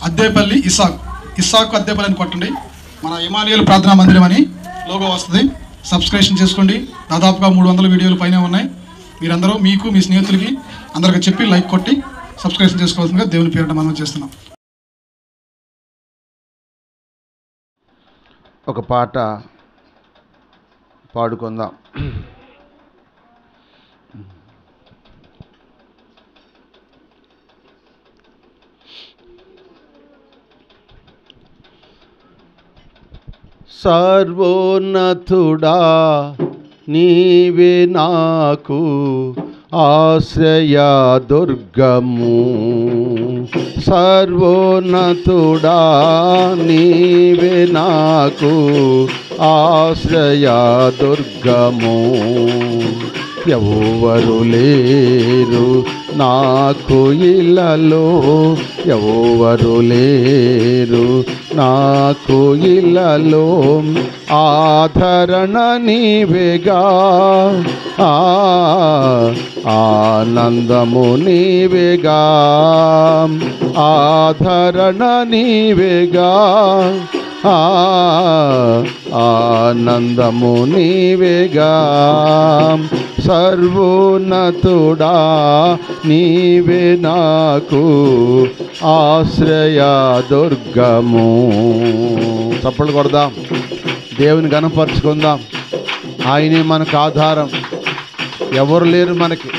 అద్దేపల్లి ఇస్సాకు అద్దేపల్లి అని కొట్టండి. మన ఇమానియల్ ప్రార్థనా మందిరం అని లోగో వస్తుంది. సబ్స్క్రిప్షన్ చేసుకోండి. దాదాపుగా 300 వీడియోలు పైన ఉన్నాయి. మీరందరూ మీకు మీ స్నేహితులకి అందరికీ చెప్పి లైక్ కొట్టి సబ్స్క్రిప్షన్ చేసుకోవాల్సిందిగా దేవుని పేరిట మనం చేస్తున్నాం. ఒక పాట పాడుకుందాం. సర్వోన్నతుడా నీవే నాకు ఆశ్రయ దుర్గము, సర్వోన్నతుడా నీవే నాకు ఆశ్రయ దుర్గము. ఎవరు లేరు నాకు ఇళ్ళలో, ఎవరు లేరు నాకు ఇళ్ళలో, ఆదరణ నీవేగా, ఆనందము నీవేగా, ఆదరణ నీవేగా, ఆనందము నీవేగా. సర్వోన్నతుడా నీవే నాకు ఆశ్రయ దుర్గము. చప్పట్లు కొడదాం, దేవుని ఘనపరుచుకుందాం. ఆయనే మనకు ఆధారం, ఎవరు లేరు మనకి.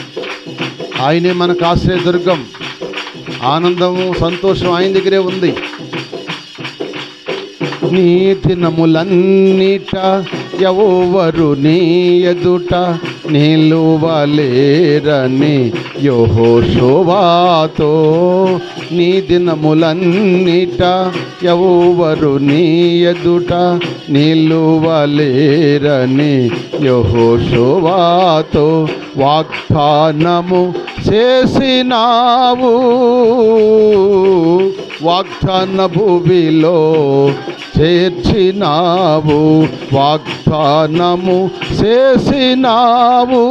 ఆయనే మనకు ఆశ్రయ దుర్గం. ఆనందము సంతోషం ఆయన దగ్గరే ఉంది. నీ దినములన్నిట ఎవరు నీ ఎదుట నిలువలేరని యెహోషువతో, నీ దినములన్నిట ఎవరు నీ ఎదుట నిలువలేరని యెహోషువతో వాగ్దానము చేసినావు. వాగ్దాన భూమిలో చేర్చినావు, వాగ్దానము చేసినావు,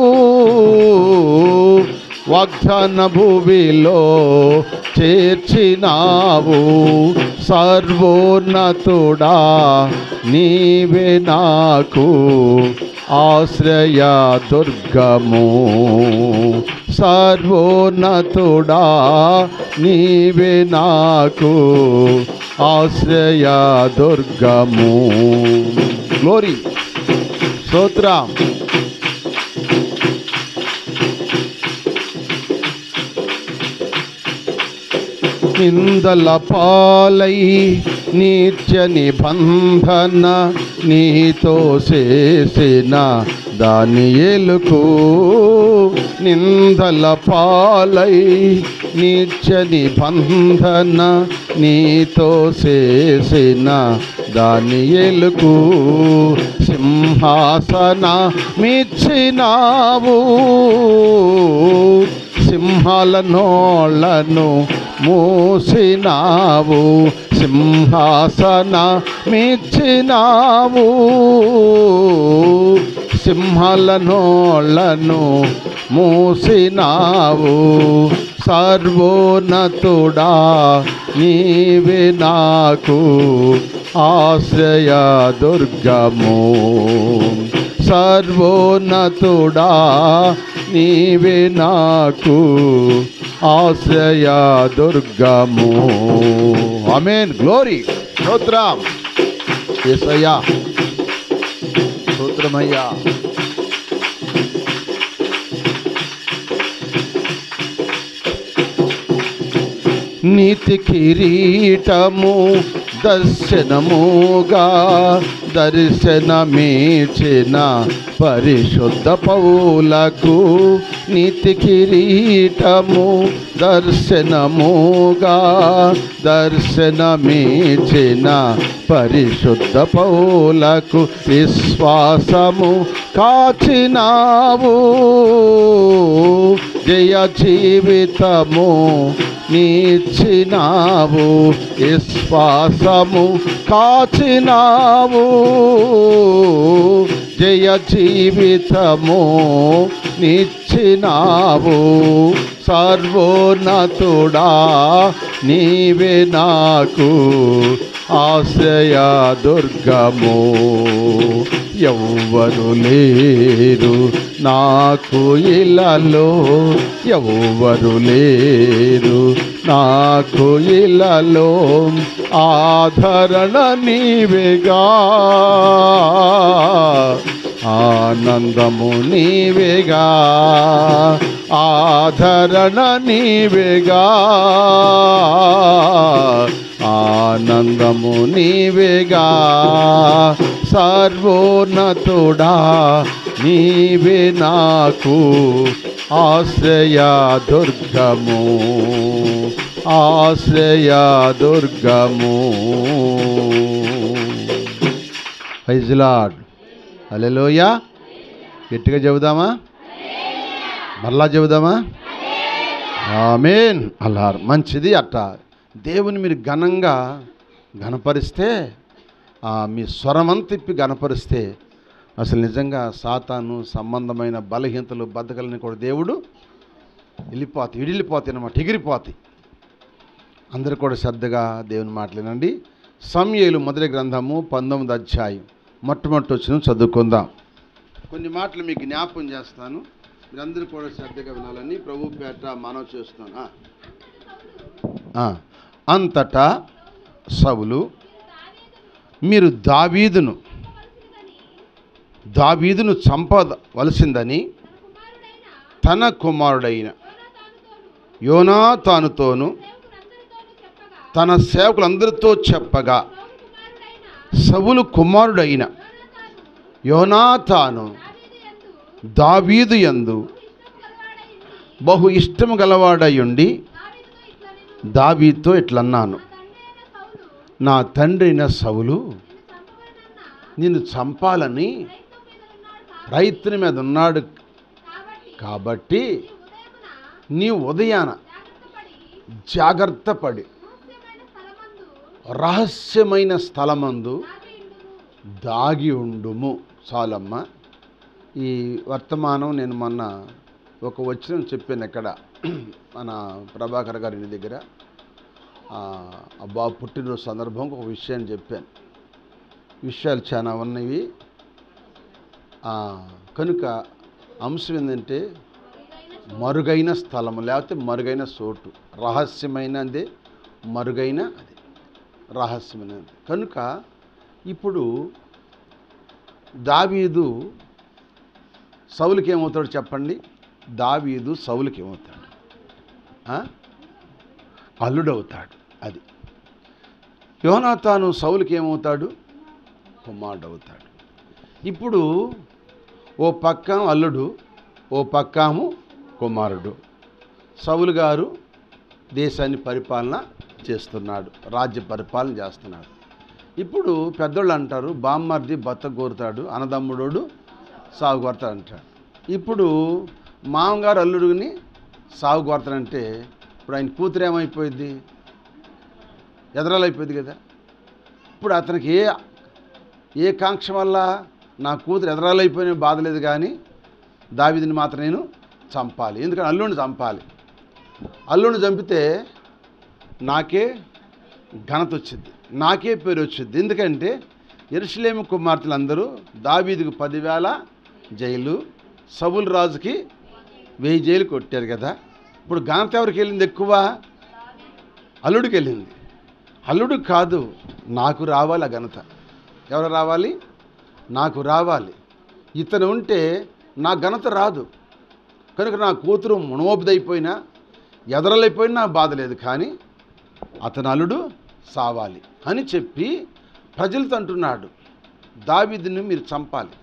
వాగ్దాన భూమిలో చేర్చినావు. సర్వోన్నతుడా నీవే నాకు ఆశ్రయ దుర్గము, సర్వోన్నతుడా నీవే నాకు ఆశ్రయ దుర్గము. గ్లోరీ, స్తోత్రం. నిందల పాలై నిత్య నిబంధన నీతో చేసిన దానియేలుకు, నిందల పాలై నిత్య నిబంధన నీతో చేసిన దానియేలుకు సింహాసనమిచ్చినావు. సింహాల నోళ్లను మూసినావు, సింహాసనమిచ్చినావు, సింహాల నోళ్లను మూసినావు. సర్వోన్నతుడా నీవే నాకు ఆశ్రయ దుర్గము, సర్వోన్నతుడా నీవే నాకు ఆశ్రయ దుర్గము. ఆమేన్. గ్లోరీ, స్తోత్రం యేసయ్యా, స్తోత్రమయ్యా. నీతి కిరీటము దర్శనముగా దర్శనమిచ్చిన పరిశుద్ధ పౌలకు, నీతి కిరీటము దర్శనముగా దర్శనమిచ్చిన పరిశుద్ధ పౌలకు విశ్వాసము కాచినావు. జయ జీవితము నీచ్చినావు, విశ్వాసము కాచినావు. జయ జీవితము నిచ్చినావు. సర్వోన్నతుడా నీవే నాకు ఆశ్రయ దుర్గము. ఎవ్వరు లేరు నాకు ఇలలో, ఎవ్వరు లేరు నాకు ఇలలో, ఆదరణ నీవేగా, ఆనందము నీవేగా, ఆదరణ నీవేగా, ఆనందము నీవేగా. సర్వోన్నతుడా నీవే నాకు ఆశ్రయ దుర్గము, ఆశ్రయ దుర్గము. Praise the Lord. హల్లెలూయా. గట్టిగా చెబుదామా? మరలా చెబుదామా? ఆమేన్. అల్లార్ మంచిది. అట్ట దేవుని మీరు ఘనంగా ఘనపరిస్తే, మీ స్వరమంతా తిప్పి ఘనపరిస్తే అసలు నిజంగా సాతాను సంబంధమైన బలహీనతలు బద్దకలని కూడా దేవుడు ఇడిలిపోతాయి అన్నమాట, ఎగిరిపోతాయి. అందరూ కూడా శ్రద్ధగా దేవుని మాటలేనండి. సమూయేలు మొదటి గ్రంథము 19వ అధ్యాయం మొట్టమొదటి వచనం చదువుకుందాం. కొన్ని మాటలు మీకు జ్ఞాపకం చేస్తాను, మీరందరూ కూడా శ్రద్ధగా వినాలని ప్రభు పేట మనవి చేస్తున్నాను. అంతటా సౌలు మీరు దావీదును చంపవలసిందని తన కుమారుడైన యోనాతానుతోను తన సేవకులందరితో చెప్పగా, సౌలు కుమారుడైన యోనాతాను దావీదు యందు బహు ఇష్టము గలవాడయుండి దావీదుతో ఇట్లన్నాను, నా తండ్రి అయిన సౌలు నిన్ను చంపాలని రైతుని మీద ఉన్నాడు కాబట్టి నీ ఉదయాన జాగ్రత్త పడి రహస్యమైన స్థలమందు దాగి ఉండుము. చాలమ్మ. ఈ వర్తమానం నేను మొన్న ఒక వచనం చెప్పాను ఎక్కడ, మన ప్రభాకర్ గారి ఇంటి దగ్గర ఆ బాబు పుట్టినరోజు సందర్భంగా ఒక విషయాన్ని చెప్పాను. విషయాలు చాలా ఉన్నవి. కనుక అంశం ఏంటంటే మరుగైన స్థలము, లేకపోతే మరుగైన చోటు, రహస్యమైనదే మరుగైన అది రహస్యమైనది. కనుక ఇప్పుడు దావీదు సౌలుకి ఏమవుతాడు చెప్పండి? దావీదు సౌలుకి ఏమవుతాడు? అల్లుడవుతాడు. అది. యోనాతాను సౌలుకి ఏమవుతాడు? కుమారుడవుతాడు. ఇప్పుడు ఓ పక్క అల్లుడు, ఓ పక్కము కుమారుడు. సౌలు గారు దేశాన్ని పరిపాలన చేస్తున్నాడు, రాజ్య పరిపాలన చేస్తున్నాడు. ఇప్పుడు పెద్దోళ్ళు అంటారు, బామ్మర్ది భర్త కోరుతాడు, అన్నదమ్ముడోడు సాగు కొడతాడు అంటాడు. ఇప్పుడు మామగారు అల్లుడిని సాగు కొడతాడంటే ఇప్పుడు ఆయన కూతురు ఏమైపోయింది? ఎదరాలైపోయింది కదా. ఇప్పుడు అతనికి ఏ కాంక్ష వల్ల నా కూతురు ఎదరాలైపోయిన బాధ లేదు, కానీ దావీదుని మాత్రం నేను చంపాలి, ఎందుకంటే అల్లుడిని చంపాలి. అల్లుడిని చంపితే నాకే ఘనత వచ్చింది, నాకే పేరు వచ్చింది. ఎందుకంటే యెరూషలేము కుమార్తెలందరూ దావీదుకు 10,000 జైలు, సౌలు రాజుకి 1000 జైలు కొట్టారు కదా. ఇప్పుడు ఘనత ఎవరికి వెళ్ళింది? ఎక్కువ అల్లుడికి వెళ్ళింది. అల్లుడికి కాదు, నాకు రావాలి ఆ ఘనత. ఎవరు రావాలి? నాకు రావాలి. ఇతను ఉంటే నా ఘనత రాదు. కనుక నా కూతురు మునోబుదైపోయినా ఎదరలైపోయినా నా బాధ లేదు, కానీ అతను అల్లుడు సావాలి అని చెప్పి ప్రజలతో అంటున్నాడు, దావీదుని మీరు చంపాలి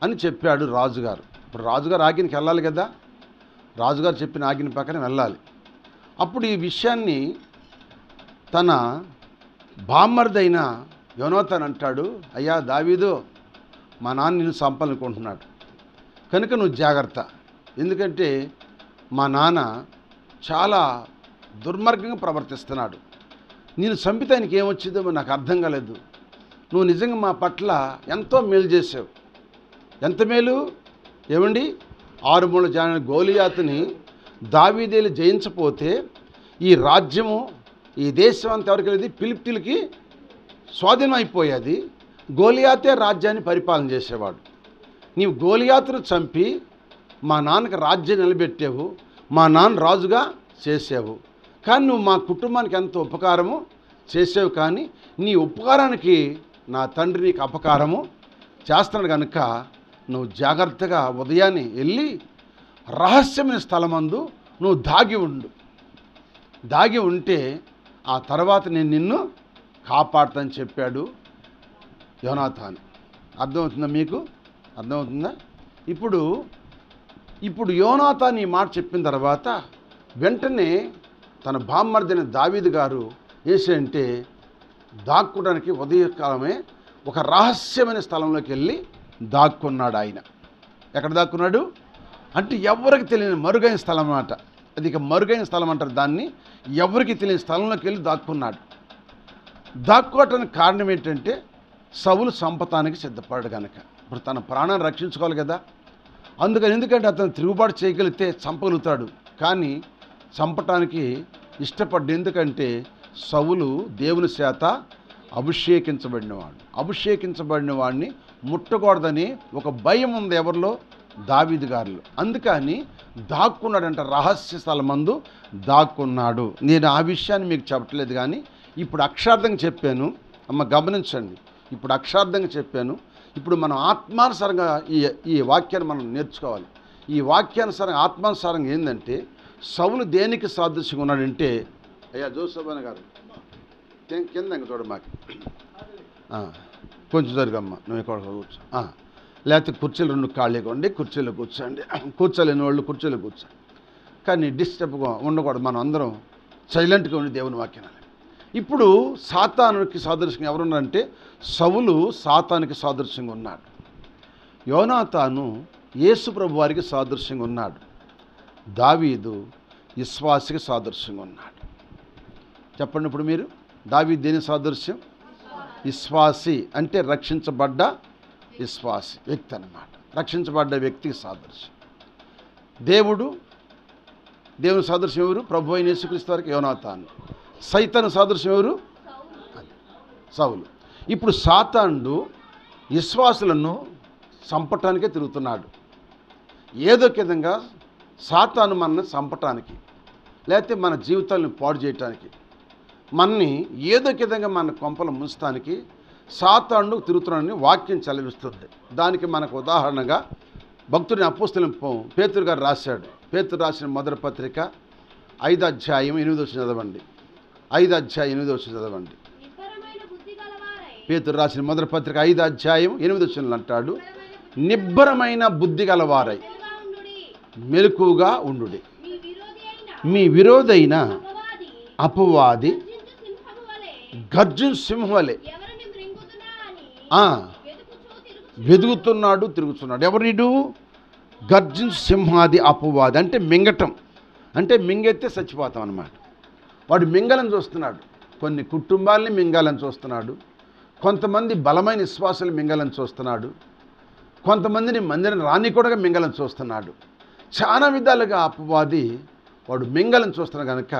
అని చెప్పాడు రాజుగారు. ఇప్పుడు రాజుగారు ఆజ్ఞకి వెళ్ళాలి కదా, రాజుగారు చెప్పిన ఆజ్ఞ ప్రకారం వెళ్ళాలి. అప్పుడు ఈ విషయాన్ని తన బామ్మర్దైన యోనాతాను అంటాడు, అయ్యా దావీదు, మా నాన్న నిన్ను చంపాలనుకుంటున్నాడు, కనుక నువ్వు జాగ్రత్త. ఎందుకంటే మా నాన్న చాలా దుర్మార్గంగా ప్రవర్తిస్తున్నాడు. నేను చంపితే ఆయనకి ఏమొచ్చిందో నాకు అర్థం కాలేదు. నువ్వు నిజంగా మా పట్ల ఎంతో మేలు చేసావు. ఎంత మేలు ఏమండి? ఆరుమూల జాన గోలియాతుని దావీదేలు జయించపోతే ఈ రాజ్యము ఈ దేశం అంతా ఎవరికి వెళ్ళేది? ఫిలిష్తీయులకి స్వాధీనం అయిపోయేది. గోలియాతే రాజ్యాన్ని పరిపాలన చేసేవాడు. నీవు గోలియాతును చంపి మా నాన్నకి రాజ్యం నిలబెట్టావు, మా నాన్న రాజుగా చేసావు. కానీ నువ్వు మా కుటుంబానికి ఎంతో ఉపకారము చేసావు. కానీ నీ ఉపకారానికి నా తండ్రి నీకు అపకారము చేస్తున్నాడు కనుక నువ్వు జాగ్రత్తగా ఉదయాన్నే వెళ్ళి రహస్యమైన స్థలమందు నువ్వు దాగి ఉంటే ఆ తర్వాత నేను నిన్ను కాపాడుతానని చెప్పాడు యోనాతాను. అర్థమవుతుందా మీకు? అర్థమవుతుందా? ఇప్పుడు యోనాతాను ఈ మాట చెప్పిన తర్వాత వెంటనే తన బామ్మర్దైన దావీదు గారు అంటే దాక్కోవడానికి ఉదయకాలమే ఒక రహస్యమైన స్థలంలోకి వెళ్ళి దాక్కున్నాడు. ఆయన ఎక్కడ దాక్కున్నాడు అంటే ఎవరికి తెలియని మరుగైన స్థలం అన్నమాట. అది ఇక మరుగైన స్థలం అంటారు దాన్ని. ఎవరికి తెలియని స్థలంలోకి వెళ్ళి దాక్కున్నాడు. దాక్కోవటానికి కారణం ఏంటంటే సౌలు చంపటానికి సిద్ధపడ్డాడు కనుక. ఇప్పుడు తన ప్రాణాన్ని రక్షించుకోవాలి కదా. ఎందుకంటే అతను తిరుగుబాటు చేయగలిగితే చంపగలుగుతాడు, కానీ చంపటానికి ఇష్టపడ్డ. ఎందుకంటే సౌలు దేవుని చేత అభిషేకించబడిన వాడిని ముట్టకూడదని ఒక భయం ఉంది ఎవరిలో? దావీదు గారిలో. అందుకని దాక్కున్నాడంట, రహస్య స్థలమందు దాక్కున్నాడు. నేను ఆ విషయాన్ని మీకు చెప్పట్లేదు, కానీ ఇప్పుడు అక్షార్థంగా చెప్పాను. అమ్మ గమనించండి, ఇప్పుడు అక్షార్థంగా చెప్పాను. ఇప్పుడు మనం ఆత్మానుసారంగా ఈ వాక్యాన్ని మనం నేర్చుకోవాలి. ఈ వాక్యానుసారంగా ఆత్మానుసారంగా ఏంటంటే సౌలు దేనికి సాదృశ్యంగా ఉన్నాడంటే, అయ్యా జోసఫ్ గారు కింద చూడ మాకు కొంచెం జరుగమ్మ, నువ్వు ఇక్కడ కూర్చో. లేకపోతే కుర్చీలు 2 ఖాళీగా ఉండి కుర్చీలో కూర్చోండి. కూర్చోలేని వాళ్ళు కుర్చీలో కూర్చోండి. కానీ డిస్టర్బ్గా ఉండకూడదు. మనం అందరం సైలెంట్గా ఉండి దేవుని వాక్యాన్ని. ఇప్పుడు సాతానుకి సాదృశ్యంగా ఎవరున్నారంటే సౌలు సాతానుకి సాదృశ్యంగా ఉన్నాడు. యోనాతాను యేసు ప్రభు వారికి సాదృశ్యంగా ఉన్నాడు. దావీదు విశ్వాసికి సాదృశ్యంగా ఉన్నాడు. చెప్పండి ఇప్పుడు మీరు, దావీదు దేని సాదృశ్యం? విశ్వాసి అంటే రక్షించబడ్డ విశ్వాసి వ్యక్తి అన్నమాట. రక్షించబడ్డ వ్యక్తికి సాదృశ్యం. దేవుని సాదృశ్యం ఎవరు? ప్రభు అయిన యేసుక్రీస్తు వారికి యోనాతాను. సైతాను సాదృశ్యం ఎవరు? సౌలు. ఇప్పుడు సాతానుడు విశ్వాసులను చంపటానికే తిరుగుతున్నాడు. ఏదో ఒక విధంగా సాతాను మనల్ని చంపటానికి, లేకపోతే మన జీవితాలను పాడు చేయటానికి, మనని ఏదో ఒక విధంగా మన కొంపలు ముంచడానికి సాతానుడు తిరుగుతున్నాడని వాక్యం చదివిస్తుంది. దానికి మనకు ఉదాహరణగా భక్తుడిని అపోస్తలుని పేతురు గారు రాశాడు. పేతురు రాసిన మొదటి పత్రిక 5వ అధ్యాయం 8వ వచనం చదవండి. 5వ అధ్యాయం 8వ వచనం చదవండి. పేతురు రాసిన మొదటి పత్రిక 5వ అధ్యాయం 8వ వచనం అంటాడు, నిబ్బరమైన బుద్ధి గలవారై మెలకువగా ఉండుడి. మీ విరోధైన అపవాది గర్జున సింహం వలె వెదుగుతున్నాడు, తిరుగుతున్నాడు. ఎవరిడు? గర్జున సింహాది అపవాది అంటే మింగటం, అంటే మింగెత్తే చచ్చిపోతాం అన్నమాట. వాడు మింగలని చూస్తున్నాడు. కొన్ని కుటుంబాలని మింగాలని చూస్తున్నాడు. కొంతమంది బలమైన విశ్వాసాలు మింగాలని చూస్తున్నాడు. కొంతమందిని మందిరం రాని కూడా మింగాలని చూస్తున్నాడు. చాలా విధాలుగా అపవాది వాడు మింగాలని చూస్తున్నాడు కనుక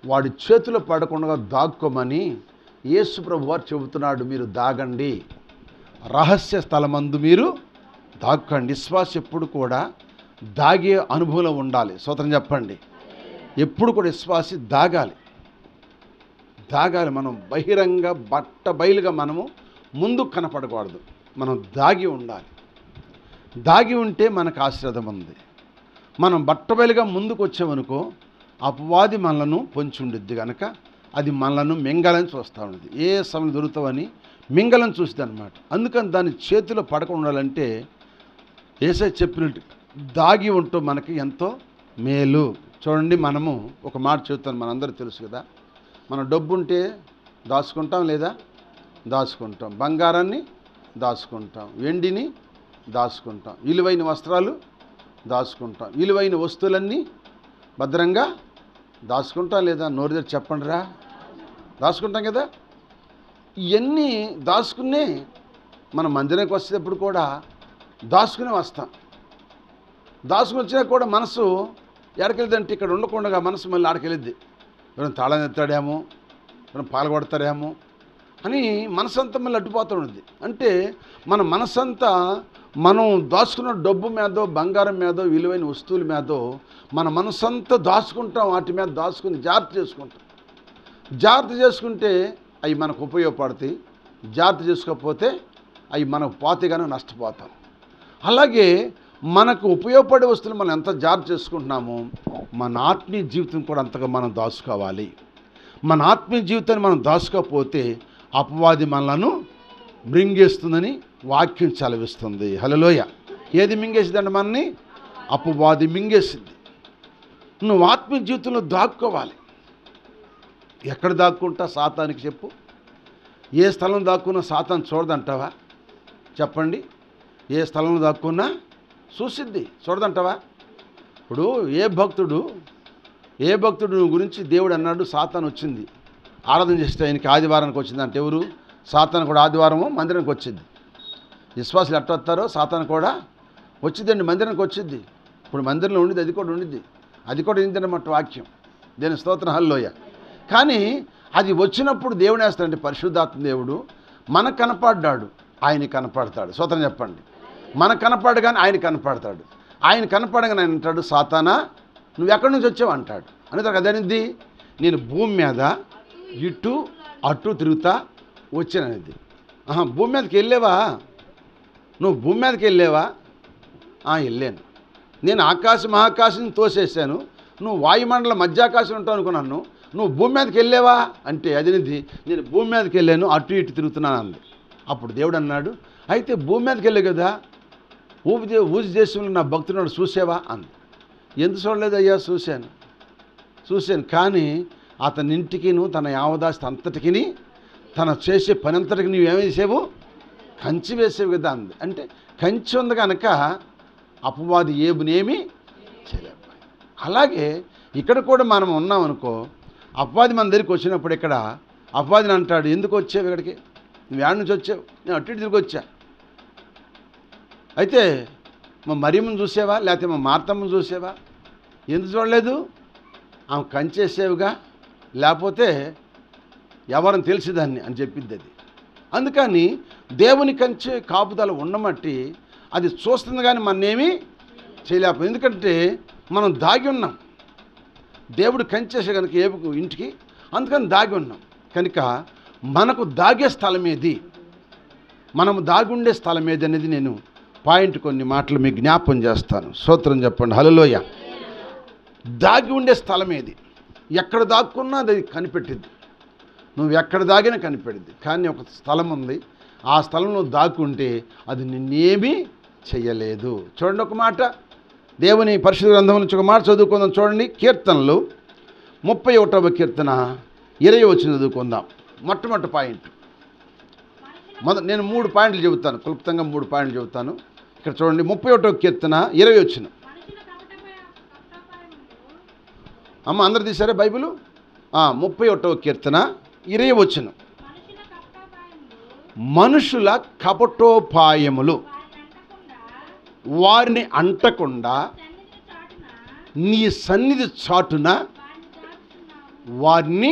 వాడి చేతిలో పడకుండా దాక్కోమని యేసు ప్రభు వారు చెబుతున్నాడు. మీరు దాగండి, రహస్య స్థలమందు మీరు దాక్కండి. విశ్వాస ఎప్పుడు కూడా దాగే అనుభవంలో ఉండాలి. స్తోత్రం చెప్పండి. ఎప్పుడు కూడా విశ్వాసి దాగాలి. మనం బహిరంగ బయలుగా మనము ముందుకు కనపడకూడదు. మనం దాగి ఉండాలి. దాగి ఉంటే మనకు ఆశీర్వాదం ఉంది. మనం బట్టబయలుగా ముందుకు వచ్చామనుకో అపవాది మనలను పొంచి ఉండిద్ది కనుక అది మనలను మింగాలని చూస్తూ ఉండేది. ఏ సమయం దొరుకుతావని మింగలని చూస్తుంది అనమాట. అందుకని దాని చేతిలో పడకుండా ఉండాలంటే యేసయ్య చెప్పినట్టు దాగి ఉంటూ మనకి ఎంతో మేలు. చూడండి, మనము ఒక మాట చెబుతాను, మనందరూ తెలుసు కదా. మన డబ్బు ఉంటే దాచుకుంటాం లేదా? దాచుకుంటాం. బంగారాన్ని దాచుకుంటాం, వెండిని దాచుకుంటాం, విలువైన వస్త్రాలు దాచుకుంటాం, విలువైన వస్తువులన్నీ భద్రంగా దాచుకుంటాం లేదా? నోరు దగ్గర చెప్పండి రా, దాచుకుంటాం కదా. ఇవన్నీ దాచుకునే మన మందిరానికి వచ్చేటప్పుడు కూడా దాచుకునే వస్తాం. దాచుకుని వచ్చినా కూడా మనసు ఎక్కడికెళ్ళిందంటే ఇక్కడ ఉండకుండా మనసు మళ్ళీ ఆడికెళ్ళిద్ది. ఎవరైనా తాళం ఎత్తాడేమో, ఎవరైనా పాల్గొడతారేమో అని మనసంతా మళ్ళీ అడ్డుపోతూ ఉంటుంది. అంటే మన మనసంతా మనం దాచుకున్న డబ్బు మీదో, బంగారం మీదో, విలువైన వస్తువుల మీదో మన మనసంతా దాచుకుంటాం. వాటి మీద దాచుకుని జాగ్రత్త చేసుకుంటాం. జాగ్రత్త చేసుకుంటే అవి మనకు ఉపయోగపడతాయి. జాగ్రత్త చేసుకోకపోతే అవి మనకు పోతేగానే నష్టపోతాం. అలాగే మనకు ఉపయోగపడే వస్తువులు మనం ఎంత జాగ్రత్త చేసుకుంటున్నామో మన ఆత్మీయ జీవితం కూడా అంతగా మనం దాచుకోవాలి. మన ఆత్మీయ జీవితాన్ని మనం దాచుకోకపోతే అపవాది మనలను మృంగేస్తుందని వాక్యం చలవిస్తుంది. హల్లెలూయా. ఏది మింగేసిందంటే మనని? అపవాది మింగేసింది. నువ్వు ఆత్మీయ జీవితంలో దాక్కోవాలి. ఎక్కడ దాక్కుంటా సాతానికి చెప్పు? ఏ స్థలం దాక్కున్నా సాతాను చూడదంటావా? చెప్పండి. ఏ స్థలంలో దాక్కున్నా చూసిద్ది, చూడదంటావా? ఇప్పుడు ఏ భక్తుడు నువ్వు గురించి దేవుడు అన్నాడు, సాతాను వచ్చింది ఆరాధన చేస్తే ఆయనకి ఆదివారానికి వచ్చిందంటే ఎవరు? సాతాను కూడా ఆదివారము మందిరానికి వచ్చింది. విశ్వాసులు ఎట్ట వస్తారో సాతాను కూడా వచ్చిందండి, మందిరానికి వచ్చింది. ఇప్పుడు మందిరంలో ఉండిద్ది, అది కూడా ఏంటన్నమాట వాక్యం. దేని స్తోత్రం, హల్లెలూయా. కానీ అది వచ్చినప్పుడు దేవుడు వేస్తాడంటే పరిశుద్ధాత్మ దేవుడు మనకు కనపడ్డాడు, ఆయన కనపడతాడు. స్తోత్రం చెప్పండి. మనకు కనపడగానే ఆయన కనపడతాడు. ఆయన కనపడగానే ఆయన అంటాడు, సాతానా నువ్వు ఎక్కడి నుంచి వచ్చావు అంటాడు. అనేది అదేనిది, నేను భూమి మీద ఇటు అటు తిరుగుతా వచ్చాననేది. భూమి మీదకి వెళ్ళేవా? నువ్వు భూమి మీదకి వెళ్ళేవా? వెళ్ళాను. నేను మహాకాశం తోసేసాను. నువ్వు వాయుమండల మధ్యాకాశం ఉంటావు అనుకున్నాను. నువ్వు భూమి మీదకి వెళ్ళేవా అంటే అదేనిది, నేను భూమి మీదకి వెళ్ళాను, అటు ఇటు తిరుగుతున్నాను అంది. అప్పుడు దేవుడు అన్నాడు, అయితే భూమి మీదకి వెళ్ళే కదా ఊజి దేశంలో నా భక్తులను చూసావా అంది. ఎందుకు చూడలేదయ్యా? చూశాను కానీ అతని ఇంటికి తన యావదాస్తి అంతటికి తన చేసే పని అంతటికి నువ్వేమి వేసావు? కంచి వేసేవి కదా అంది. అంటే కంచి ఉంది కనుక అపవాది ఏమి చేయలేవు. అలాగే ఇక్కడ కూడా మనం ఉన్నామనుకో, అపవాది మన దగ్గరికి వచ్చినప్పుడు ఇక్కడ అపవాదిని అంటాడు, ఎందుకు వచ్చావు ఇక్కడికి? నువ్వు ఏడు నుంచి వచ్చావు? నేను అటు ఇటు తిరిగి వచ్చా. అయితే మా మరియమ్మను చూసావా? లేకపోతే మా మార్తమ్మను చూసావా? ఎందుకు చూడలేదు? ఆమె కంచేసేవుగా, లేకపోతే ఎవరిని తెలిసిదాన్ని అని చెప్పిద్ది అది. అందుకని దేవుని కంచె కాపుదల ఉండమట్టి అది చూస్తుంది కానీ మన్నేమీ చేయలేకపోయింది. ఎందుకంటే మనం దాగి ఉన్నాం. దేవుడు కంచేసే కనుక ఇంటికి, అందుకని దాగి ఉన్నాం. కనుక మనకు దాగే స్థలం ఏది, మనము దాగి ఉండే స్థలం ఏది అనేది నేను పాయింట్ కొన్ని మాటలు మీకు జ్ఞాపం చేస్తాను. స్తోత్రం చెప్పండి, హల్లెలూయా. దాగి ఉండే స్థలం ఏది? ఎక్కడ దాక్కున్నా అది కనిపెట్టిద్ది. నువ్వు ఎక్కడ దాగినా కనిపెట్టిద్ది. కానీ ఒక స్థలం ఉంది, ఆ స్థలంలో దాక్కుంటే అది నిన్నేమీ చెయ్యలేదు. చూడండి ఒక మాట, దేవుని పరిశుద్ధ గ్రంథం నుంచి ఒక మాట చదువుకుందాం. చూడండి, కీర్తనలు 31వ కీర్తన 20 వచనం చదువుకుందాం. మొట్టమొదటి పాయింట్. నేను 3 పాయింట్లు చెబుతాను, క్లుప్తంగా 3 పాయింట్లు చెబుతాను. ఇక్కడ చూడండి, 31వ కీర్తన 20 వచనం. అమ్మ అందరు తీశారే బైబిలు? 31వ కీర్తన 20 వచనం. మనుషుల కపటోపాయములు వారిని అంటకుండా నీ సన్నిధి చాటున వారిని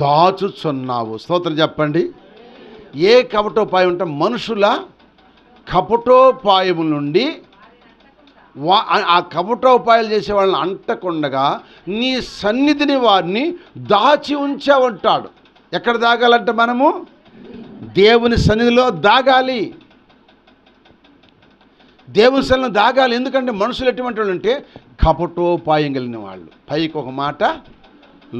దాచుచున్నావు. స్తోత్రం చెప్పండి. ఏ కపటోపాయం అంటే మనుషుల కపటోపాయము నుండి ఆ కపటోపాయాలు చేసే వాళ్ళని అంటకుండగా నీ సన్నిధిని వారిని దాచి ఉంచావంటాడు. ఎక్కడ దాగాలంటే మనము దేవుని సన్నిధిలో దాగాలి. దేవుని సన్నిధిలో దాగాలి. ఎందుకంటే మనుషులు ఎటువంటి వాళ్ళు అంటే కపటోపాయం కలిగిన వాళ్ళు. పైకి ఒక మాట,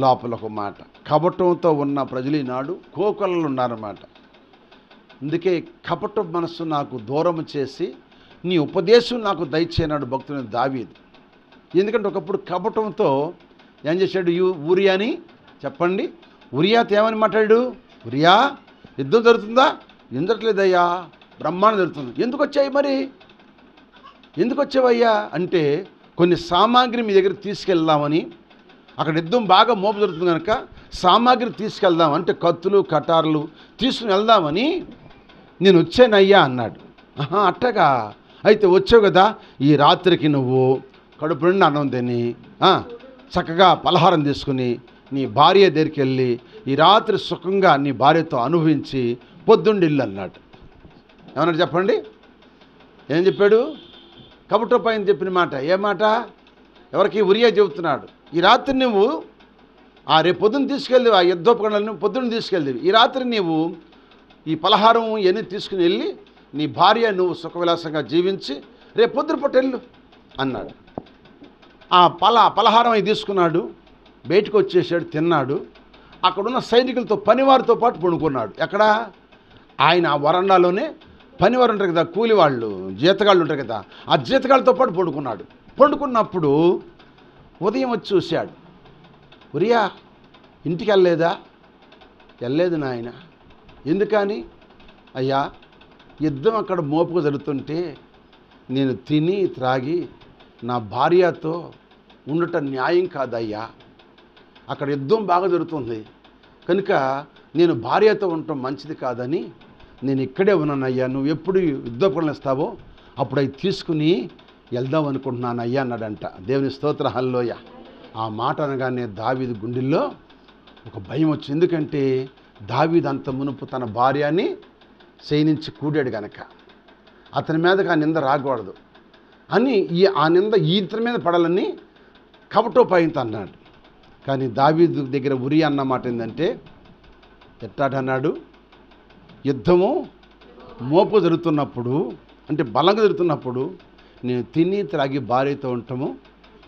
లోపల ఒక మాట. కపటంతో ఉన్న ప్రజలు ఈనాడు కోకొల్లలు ఉన్నారన్నమాట. అందుకే కపట మనస్సు నాకు దూరం చేసి నీ ఉపదేశం నాకు దయచేయనాడు భక్తుని దావీదు. ఎందుకంటే ఒకప్పుడు కపటంతో ఏం చేశాడు ఊరియాని? చెప్పండి. ఉరియాతో ఏమని మాట్లాడాడు? ఉరియా యుద్ధం జరుగుతుందా? ఎందుట్లేదయ్యా, బ్రహ్మాండం జరుగుతుంది. ఎందుకు వచ్చాయి మరి? ఎందుకు వచ్చావయ్యా అంటే కొన్ని సామాగ్రి మీ దగ్గర తీసుకెళ్దామని, అక్కడ యుద్ధం బాగా మోపు జరుగుతుంది కనుక సామాగ్రి తీసుకెళ్దాం అంటే కత్తులు కటార్లు తీసుకుని వెళ్దామని నేను వచ్చానయ్యా అన్నాడు. అట్టగా అయితే వచ్చావు కదా, ఈ రాత్రికి నువ్వు కడుపు నిండా అన్నం తిని చక్కగా పలహారం తీసుకుని నీ భార్య దగ్గరికి వెళ్ళి ఈ రాత్రి సుఖంగా నీ భార్యతో అనుభవించి పొద్దుండి ఇల్లు అన్నాడు. ఏమన్నాడు చెప్పండి? ఏం చెప్పాడు? కబుటోపాయం చెప్పిన మాట. ఏ మాట? ఎవరికి? ఉరియా చెబుతున్నాడు. ఈ రాత్రి నువ్వు రేపు పొద్దున్న తీసుకెళ్ళి ఆ యుద్ధోపకరణలను పొద్దున్న తీసుకెళ్ళి ఈ రాత్రి నీవు ఈ పలహారం ఇవన్నీ తీసుకుని వెళ్ళి నీ భార్య నువ్వు సుఖవిలాసంగా జీవించి రేపు పొద్దున పూట వెళ్ళు అన్నాడు. ఆ పలహారం అవి తీసుకున్నాడు, బయటకు వచ్చేసాడు, తిన్నాడు. అక్కడున్న సైనికులతో పనివారితో పాటు పడుకున్నాడు. ఎక్కడ? ఆయన ఆ వరండాలోనే పనివారు ఉంటారు కదా, కూలి వాళ్ళు, జీతగాళ్ళు ఉంటారు కదా, ఆ జీతగాళ్ళతో పాటు పడుకున్నాడు. పండుకున్నప్పుడు ఉదయం వచ్చి చూశాడు. ఉరియా ఇంటికి వెళ్ళలేదా? వెళ్ళలేదు నాయన. ఎందుకని? అయ్యా, యుద్ధం అక్కడ మోపుకు జరుగుతుంటే నేను తిని త్రాగి నా భార్యతో ఉండటం న్యాయం కాదయ్యా. అక్కడ యుద్ధం బాగా జరుగుతుంది కనుక నేను భార్యతో ఉండటం మంచిది కాదని నేను ఇక్కడే ఉన్నానయ్యా. నువ్వు ఎప్పుడు యుద్ధోపకరణలు ఇస్తావో అప్పుడు అవి తీసుకుని వెళ్దాం అనుకుంటున్నాను అయ్యా అన్నాడంట. దేవుని స్తోత్ర, హల్లెలూయా. ఆ మాట అనగానే దావీదు గుండెల్లో ఒక భయం వచ్చింది. ఎందుకంటే దావీదు అంత మునుపు తన భార్యని శయనించి కూడాడు గనక అతని మీదకి ఆ నింద రాకూడదు అని ఆ నింద ఇతని మీద పడాలని కపటోపాయంతో అన్నాడు. కానీ దావీదు దగ్గర ఉరియా అన్న మాట ఏంటంటే, ఎట్టాడన్నాడు? యుద్ధము మోపు జరుగుతున్నప్పుడు, అంటే బలంగా జరుగుతున్నప్పుడు నేను తిని త్రాగి భార్యతో ఉండటము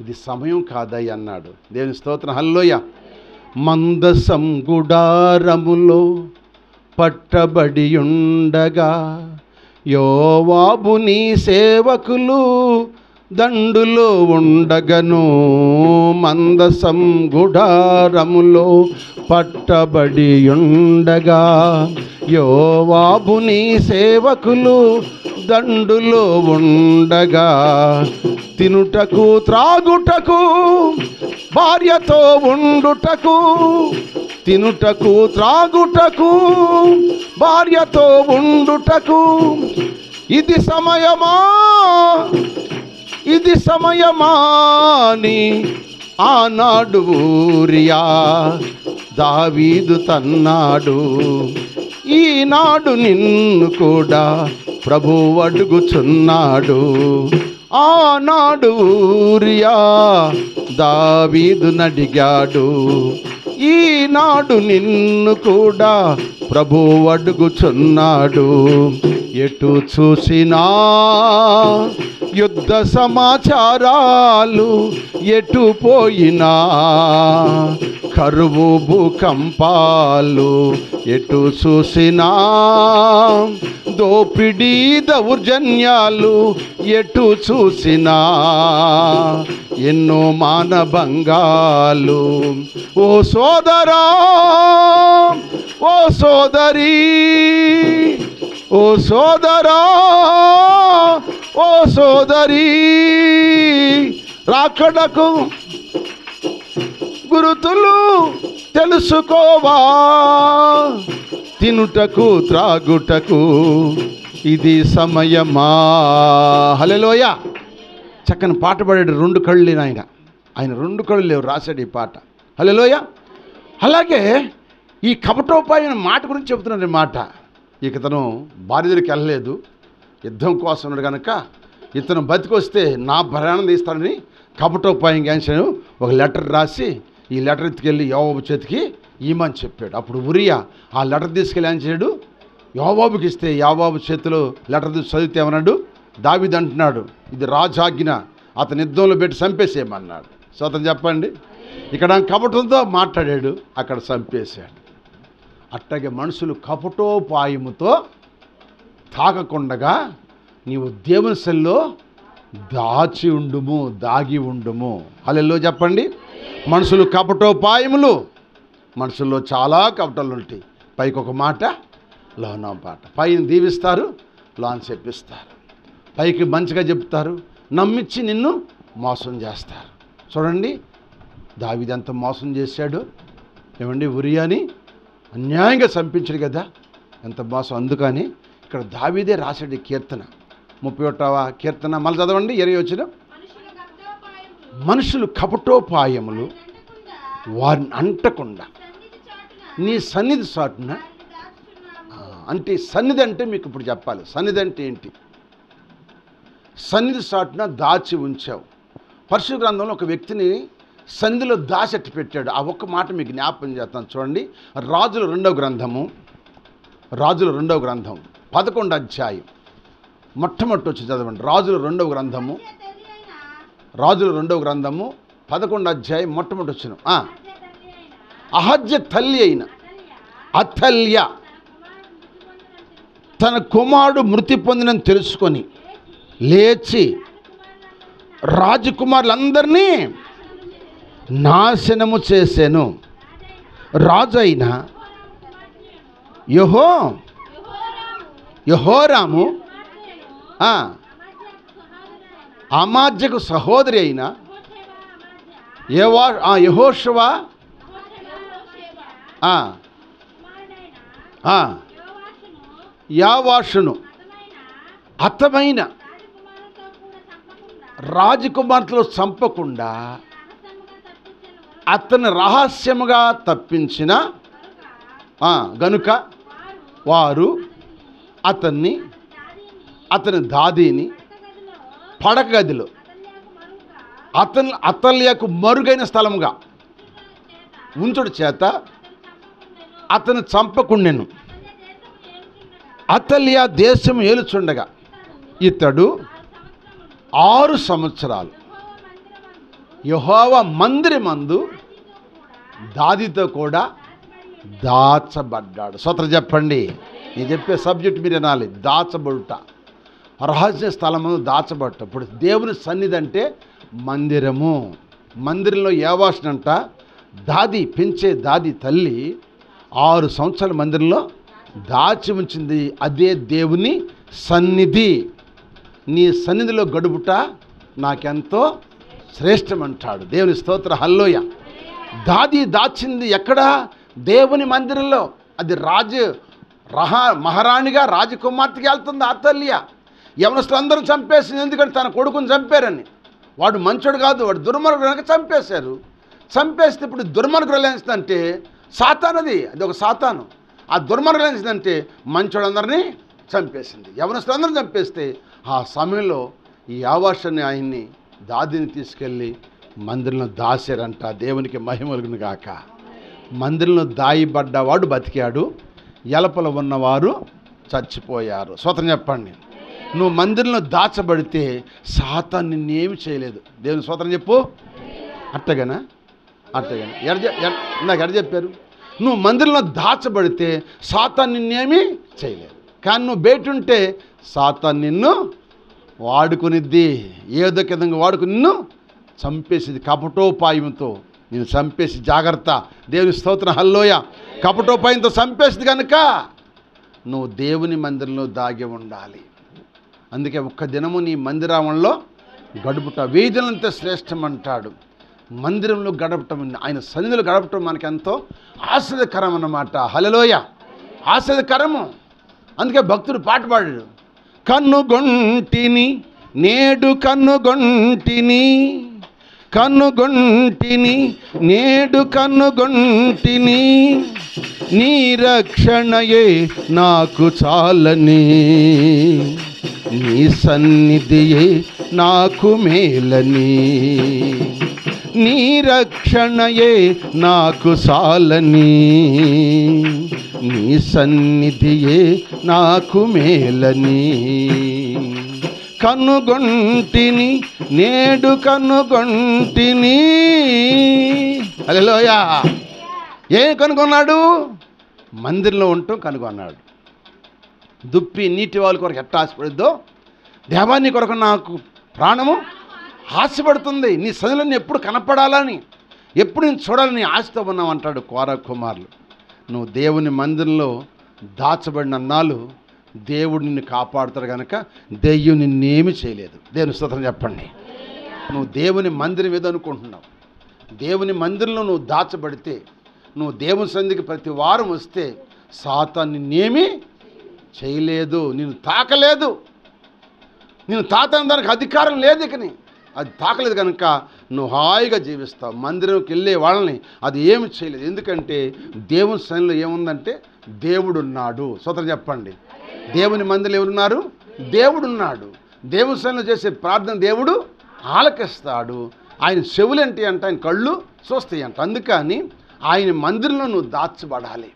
ఇది సమయం కాదయ్య అన్నాడు. దేవుని స్తోత్రం, హల్లెలూయా. మందసం గుడారములో పట్టబడి ఉండగా యోవాబు నీ సేవకులు దండులో ఉండగను. మందసం గుడారములో పట్టబడి ఉండగా యోవాబు నీ సేవకులు దండులో ఉండగా తినుటకు త్రాగుటకు భార్యతో ఉండుటకు, తినుటకు త్రాగుటకు భార్యతో ఉండుటకు ఇది సమయమా, ఇది సమయమా అని ఆనాడు ఊరియా దావీదు తన్నాడు. ఈనాడు నిన్ను కూడా ప్రభువు అడుగుచున్నాడు. ఆనాడు ఊరియా దావీదు నడిగాడు, ఈనాడు నిన్ను కూడా ప్రభువు అడుగుచున్నాడు. ఎటు చూసినా యుద్ధ సమాచారాలు, ఎటు పోయినా కరువు భూకంపాలు, ఎటు చూసినా దోపిడీ దౌర్జన్యాలు, ఎటు చూసినా ఎన్నో మానభంగాలు. ఓ సోదరా, ఓ సోదరి, ఓ సోదరా, ఓ సోదరి, రాకడకు గురుతులు తెలుసుకోవా, తినుటకు త్రాగుటకు ఇది సమయమా. హల్లెలూయా. చక్కని పాట పాడాడు. 2 కళ్ళు లేని ఆయన 2 కళ్ళు లేవు, రాశాడు ఈ పాట. హల్లెలూయా. అలాగే ఈ కపటోపాయం మాట గురించి చెబుతున్నాడు. మాట ఇతను భార్య దగ్గరికి వెళ్ళలేదు, యుద్ధం కోసం ఉన్నాడు కనుక ఇతను బతికొస్తే నా ప్రాణం తీస్తాడని కపటోపాయం గాంచాను. ఒక లెటర్ రాసి ఈ లెటర్ ఎత్తుకెళ్ళి యోవాబు చేతికి ఇమ్మని చెప్పాడు. అప్పుడు ఉరియా ఆ లెటర్ తీసుకెళ్ళి ఏం చేయడు, యోవాబుకి ఇస్తే యోవాబు చేతిలో లెటర్ తీసి చదివితే ఏమన్నాడు, దావీదు అంటున్నాడు ఇది రాజాజ్ఞ, అతని యుద్ధంలో పెట్టి చంపేసేయమన్నాడు. సో అతను చెప్పండి, ఇక్కడ కపటంతో మాట్లాడాడు, అక్కడ చంపేశాడు. అట్లాగే మనుషులు కపటోపాయముతో తాకకుండగా నీవు దేవుని సెల్లో దాచి ఉండుము, దాగి ఉండుము. హల్లెలూయా చెప్పండి. మనుషులు కపటోపాయములు, మనుషుల్లో చాలా కపటాలు ఉంటాయి. పైకి ఒక మాట, లోన పాట. పైన దీవిస్తారు, లోన చెప్పిస్తారు. పైకి మంచిగా చెప్తారు, నమ్మించి నిన్ను మోసం చేస్తారు. చూడండి దావీదు ఎంత మోసం చేశాడు. ఏమండి, ఉరియాని అన్యాయంగా చంపించాడు కదా, ఎంత మోసం. అందుకని ఇక్కడ దావీదే రాశాడు కీర్తన. 31వ కీర్తన మళ్ళీ చదవండి 20 వచ్చిన. మనుషులు కపటోపాయములు వారిని అంటకుండా నీ సన్నిధి చాటున. అంటే సన్నిధి అంటే మీకు ఇప్పుడు చెప్పాలి. సన్నిధి అంటే ఏంటి? సన్నిధి చాటున దాచి ఉంచావు. పరిశుద్ధ గ్రంథంలో ఒక వ్యక్తిని సన్నిధిలో దాచెట్టి పెట్టాడు. ఆ ఒక్క మాట మీకు జ్ఞాపకం చేస్తాను చూడండి. రాజుల రెండవ గ్రంథం 11వ అధ్యాయం మొట్టమొదటి వచ్చి చదవండి. రాజుల రెండవ గ్రంథము 11వ అధ్యాయం మొట్టమొదటి వచ్చిన. అహజ్య తల్లి అయిన అతల్య తన కుమారుడు మృతి పొందినని తెలుసుకొని లేచి రాజకుమారులందరినీ నాశనము చేశాను. రాజు అయిన యెహోరాము అమాజ్యకు సహోదరి అయిన యెహోషువ యావాషును హతమైన రాజకుమార్తెలు చంపకుండా అతను రహస్యముగా తప్పించిన గనుక వారు అతని దాదీని పడక గదిలో అతల్యకు మరుగైన స్థలముగా ఉంచుడు చేత అతను చంపకుండెను. అతల్య దేశం ఏలుచుండగా ఇతడు 6 సంవత్సరాలు యెహోవా మందిరమందు దాదితో కూడా దాచబడ్డాడు. స్తోత్రం చెప్పండి. నేను చెప్పే సబ్జెక్ట్ మీరు వినాలి. దాచబడుట, రహస్య స్థలము దాచబడుట. ఇప్పుడు దేవుని సన్నిధి అంటే మందిరము. మందిరంలో యావాషనంట పెంచే దాది తల్లి 6 సంవత్సరాల మందిరంలో దాచి ఉంచింది. అదే దేవుని సన్నిధి. నీ సన్నిధిలో గడుపుట నాకెంతో శ్రేష్టమంటాడు. దేవుని స్తోత్ర హల్లోయ. దాచింది ఎక్కడ? దేవుని మందిరంలో. అది మహారాణిగా రాజకుమార్తెకి వెళ్తుంది. అతల్య యవనస్తులు అందరూ చంపేసింది. ఎందుకంటే తన కొడుకుని చంపారని. వాడు మంచోడు కాదు, వాడు దుర్మార్గుడు కనుక చంపేశారు. చంపేస్తే ఇప్పుడు దుర్మార్గులు ఏంటంటే సాతానది, అది ఒక సాతాను. ఆ దుర్మార్గులు ఏంటంటే మంచోడందరినీ చంపేసింది. యవనస్తులు అందరూ చంపేస్తే ఆ సమయంలో ఈ యావాషని ఆయన్ని దాదిని తీసుకెళ్ళి మందిరంలో దాచారంట. దేవునికి మహిమ కలుగును గాక. మందిరంలో దాయబడ్డవాడు బతికాడు, ఎలపల ఉన్నవారు చచ్చిపోయారు. స్తోత్రం చెప్పండి. నువ్వు మందిరంలో దాచబడితే సాతాను నిన్నేమి చేయలేదు. దేవుని స్తోత్రం చెప్పు. అట్టగానా నాకు ఎడ చెప్పారు? నువ్వు మందిరంలో దాచబడితే సాతాను నిన్నేమి చేయలేదు. కానీ నువ్వు బయట ఉంటే సాతాను నిన్ను వాడుకునిద్ది. ఏదో విధంగా వాడుకుని నిన్ను చంపేసింది. కపటోపాయంతో నేను చంపేసి జాగ్రత్త. దేవుని స్తోత్రం హల్లోయ. కపటోపాయంతో చంపేసింది కనుక నువ్వు దేవుని మందిరంలో దాగి ఉండాలి. అందుకే ఒక్క దినము నీ మందిరంలో గడుపుట 1000 దినాలంటే శ్రేష్టం అంటాడు. మందిరంలో గడపటం, ఆయన సన్నిధిలో గడపటం మనకెంతో ఆశ్చర్యకరం అన్నమాట. హల్లెలూయా, ఆశ్చర్యకరము. అందుకే భక్తుడు పాట పాడాడు. కన్నుగొంటిని నేడు కన్నుగొంటిని నేడు కన్నుగొంటిని నీ రక్షణయే నాకు చాలని నీ సన్నిధియే నాకు మేలని నీ రక్షణయే నాకు చాలని నీ సన్నిధియే నాకు మేలని కనుగొంటిని నేడు కనుగొంటిని. హల్లెలూయా. ఏం కనుగొన్నాడు? మందిరంలో ఉంటూ కనుగొన్నాడు. దుప్పి నీటి వాళ్ళ కొరకు ఎట్ట ఆశపడిద్దో దేవాన్ని కొరకు నాకు ప్రాణము ఆశపడుతుంది. నీ సన్నిధిలో ఎప్పుడు కనపడాలని, ఎప్పుడు నేను చూడాలని ఆశతో ఉన్నావు అంటాడు కోర కుమారులు. నువ్వు దేవుని మందిరంలో దాచబడిన అన్నాళ్ళు దేవుడు నిన్ను కాపాడుతాడు కనుక దెయ్యం నిన్నేమి చేయలేదు. దేవుని స్తోత్రం చెప్పండి. నువ్వు దేవుని మందిరం ఏదో అనుకుంటున్నావు. దేవుని మందిరంలో నువ్వు దాచబడితే, నువ్వు దేవుని సన్నిధికి ప్రతి వారం వస్తే సాతాను నిన్నేమి చేయలేదు, నిన్ను తాకలేదు. నేను తాతని దానికి అధికారం లేదు ఇకని, అది తాకలేదు కనుక నువ్వు హాయిగా జీవిస్తావు. మందిరంకి వెళ్ళే వాళ్ళని అది ఏమి చేయలేదు. ఎందుకంటే దేవుని సన్నిధిలో ఏముందంటే దేవుడున్నాడు. స్తోత్రం చెప్పండి. దేవుని మందిరంలో ఎవరున్నారు? దేవుడున్నాడు. దేవుని సన్నిధిలో చేసే ప్రార్థన దేవుడు ఆలకిస్తాడు. ఆయన చెవులేంటి అంటే ఆయన కళ్ళు చూస్తాయి అంట. అందుకని ఆయన మందిరంలో నువ్వు దాచబడాలి.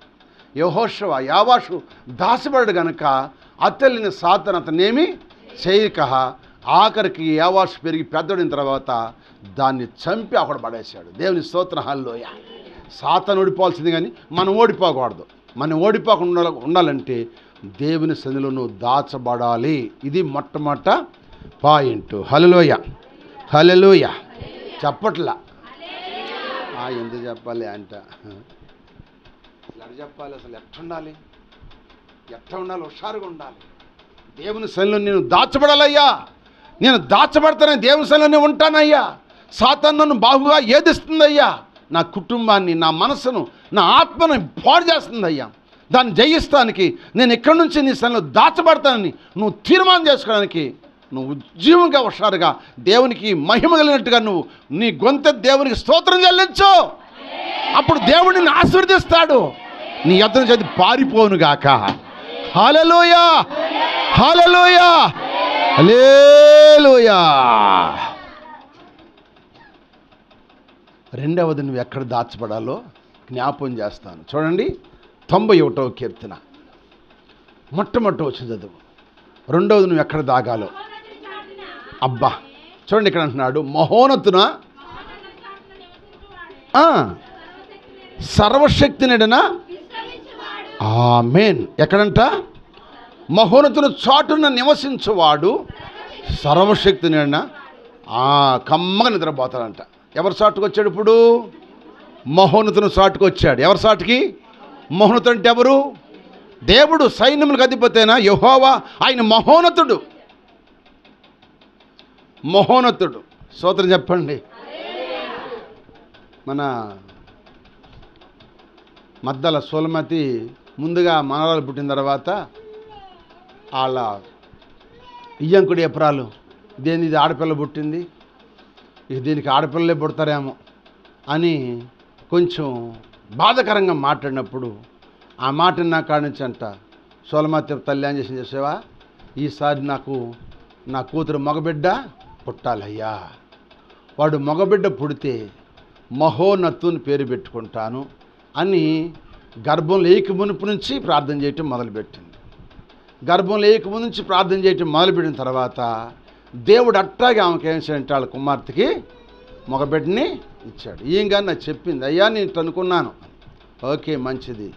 యెహోషువ యావాషు దాచబడ్డాడు గనక అతల్లిని సాతాను అతనేమి చేయక ఆఖరికి యావాషు పెరిగి పెద్దడిన తర్వాత దాన్ని చంపి అక్కడ పడేశాడు. దేవుని స్తోత్రం. హల్లెలూయా. సాతాను ఓడిపోవాల్సింది కానీ మనం ఓడిపోకూడదు. మనం ఓడిపోకుండా ఉండాలంటే దేవుని సన్నిధిలో నువ్వు దాచబడాలి. ఇది మొట్టమొదట పాయింట్. హల్లెలూయా. హల్లెలూయా. చెప్పట్లా ఎందుకు చెప్పాలి అంట, ఎట్లా చెప్పాలి, అసలు ఎట్టుండాలి, ఎట్లా ఉండాలి, హుషారుగా ఉండాలి. దేవుని సన్నిధిలో నేను దాచబడాలయ్యా, నేను దాచబడతానని దేవుని సన్నిధిలో ఉంటానయ్యా. సాతాను నన్ను బాగుగా ఏదిస్తుందయ్యా, నా కుటుంబాన్ని, నా మనసును, నా ఆత్మను పాడు చేస్తుందయ్యా. దాన్ని జయిస్తానికి నేను ఎక్కడి నుంచి నీ సన్నిధిలో దాచబడతానని నువ్వు తీర్మానం చేసుకోవడానికి నువ్వు ఉజ్జీవంగా హుషారుగా దేవునికి మహిమ కలిగినట్టుగా నువ్వు నీ గొంతె దేవునికి స్తోత్రం చెల్లించు. అప్పుడు దేవుడు నిన్ను ఆశీర్వదిస్తాడు. నీ యొద్ద నుంచి అది పారిపోనుగాక. హల్లెలూయా. హల్లెలూయా. హల్లెలూయా. రెండవది నువ్వు ఎక్కడ దాచబడాలో జ్ఞాపం చేస్తాను. చూడండి 91వ కీర్తన మొట్టమొదటి వచ్చిన చదువు. రెండవది నువ్వు ఎక్కడ దాగాలో. అబ్బా చూడండి, ఇక్కడ అంటున్నాడు మహోన్నతున సర్వశక్తినిడన. ఆమేన్. ఎక్కడంట? మహోన్నతుని చాటున నివసించువాడు సర్వశక్తినిడన కమ్మగా నిద్రపోతాడంట. ఎవరి చాటుకు వచ్చాడు ఇప్పుడు? మహోన్నతుని చాటుకు వచ్చాడు. ఎవరి చాటుకి? మహోన్నతుడు అంటే ఎవరు? దేవుడు. సైన్యములకు అధిపతైన యెహోవా ఆయన మహోన్నతుడు. మహోన్నతుడు. స్తోత్రం చెప్పండి. మన మద్దల సోలమతి ముందుగా మనవరాలు పుట్టిన తర్వాత వాళ్ళ ఇయ్యంకుడి ఎప్రాలు ఇది ఆడపిల్ల పుట్టింది, ఇక దీనికి ఆడపిల్లలే పుడతారేమో అని కొంచెం బాధకరంగా మాట్లాడినప్పుడు ఆ మాట నా కాడి నుంచి అంట సోలమతి తల్లి ఏం చేసింది చేసావా, ఈసారి నాకు నా కూతురు మగబిడ్డ పుట్టాలయ్యా, వాడు మగబిడ్డ పుడితే మహోన్నతుని పేరు పెట్టుకుంటాను అని గర్భం లేక మునుపు నుంచి ప్రార్థన చేయటం మొదలుపెట్టింది. గర్భం లేక ముందు నుంచి ప్రార్థన చేయటం మొదలుపెట్టిన తర్వాత దేవుడు అట్టాగే ఆమెకి ఏం చేయంటే వాళ్ళ కుమార్తెకి మగబిడ్డని ఇచ్చాడు. ఏం కానీ నాకు చెప్పింది, అయ్యా నేను అనుకున్నాను. ఓకే మంచిది,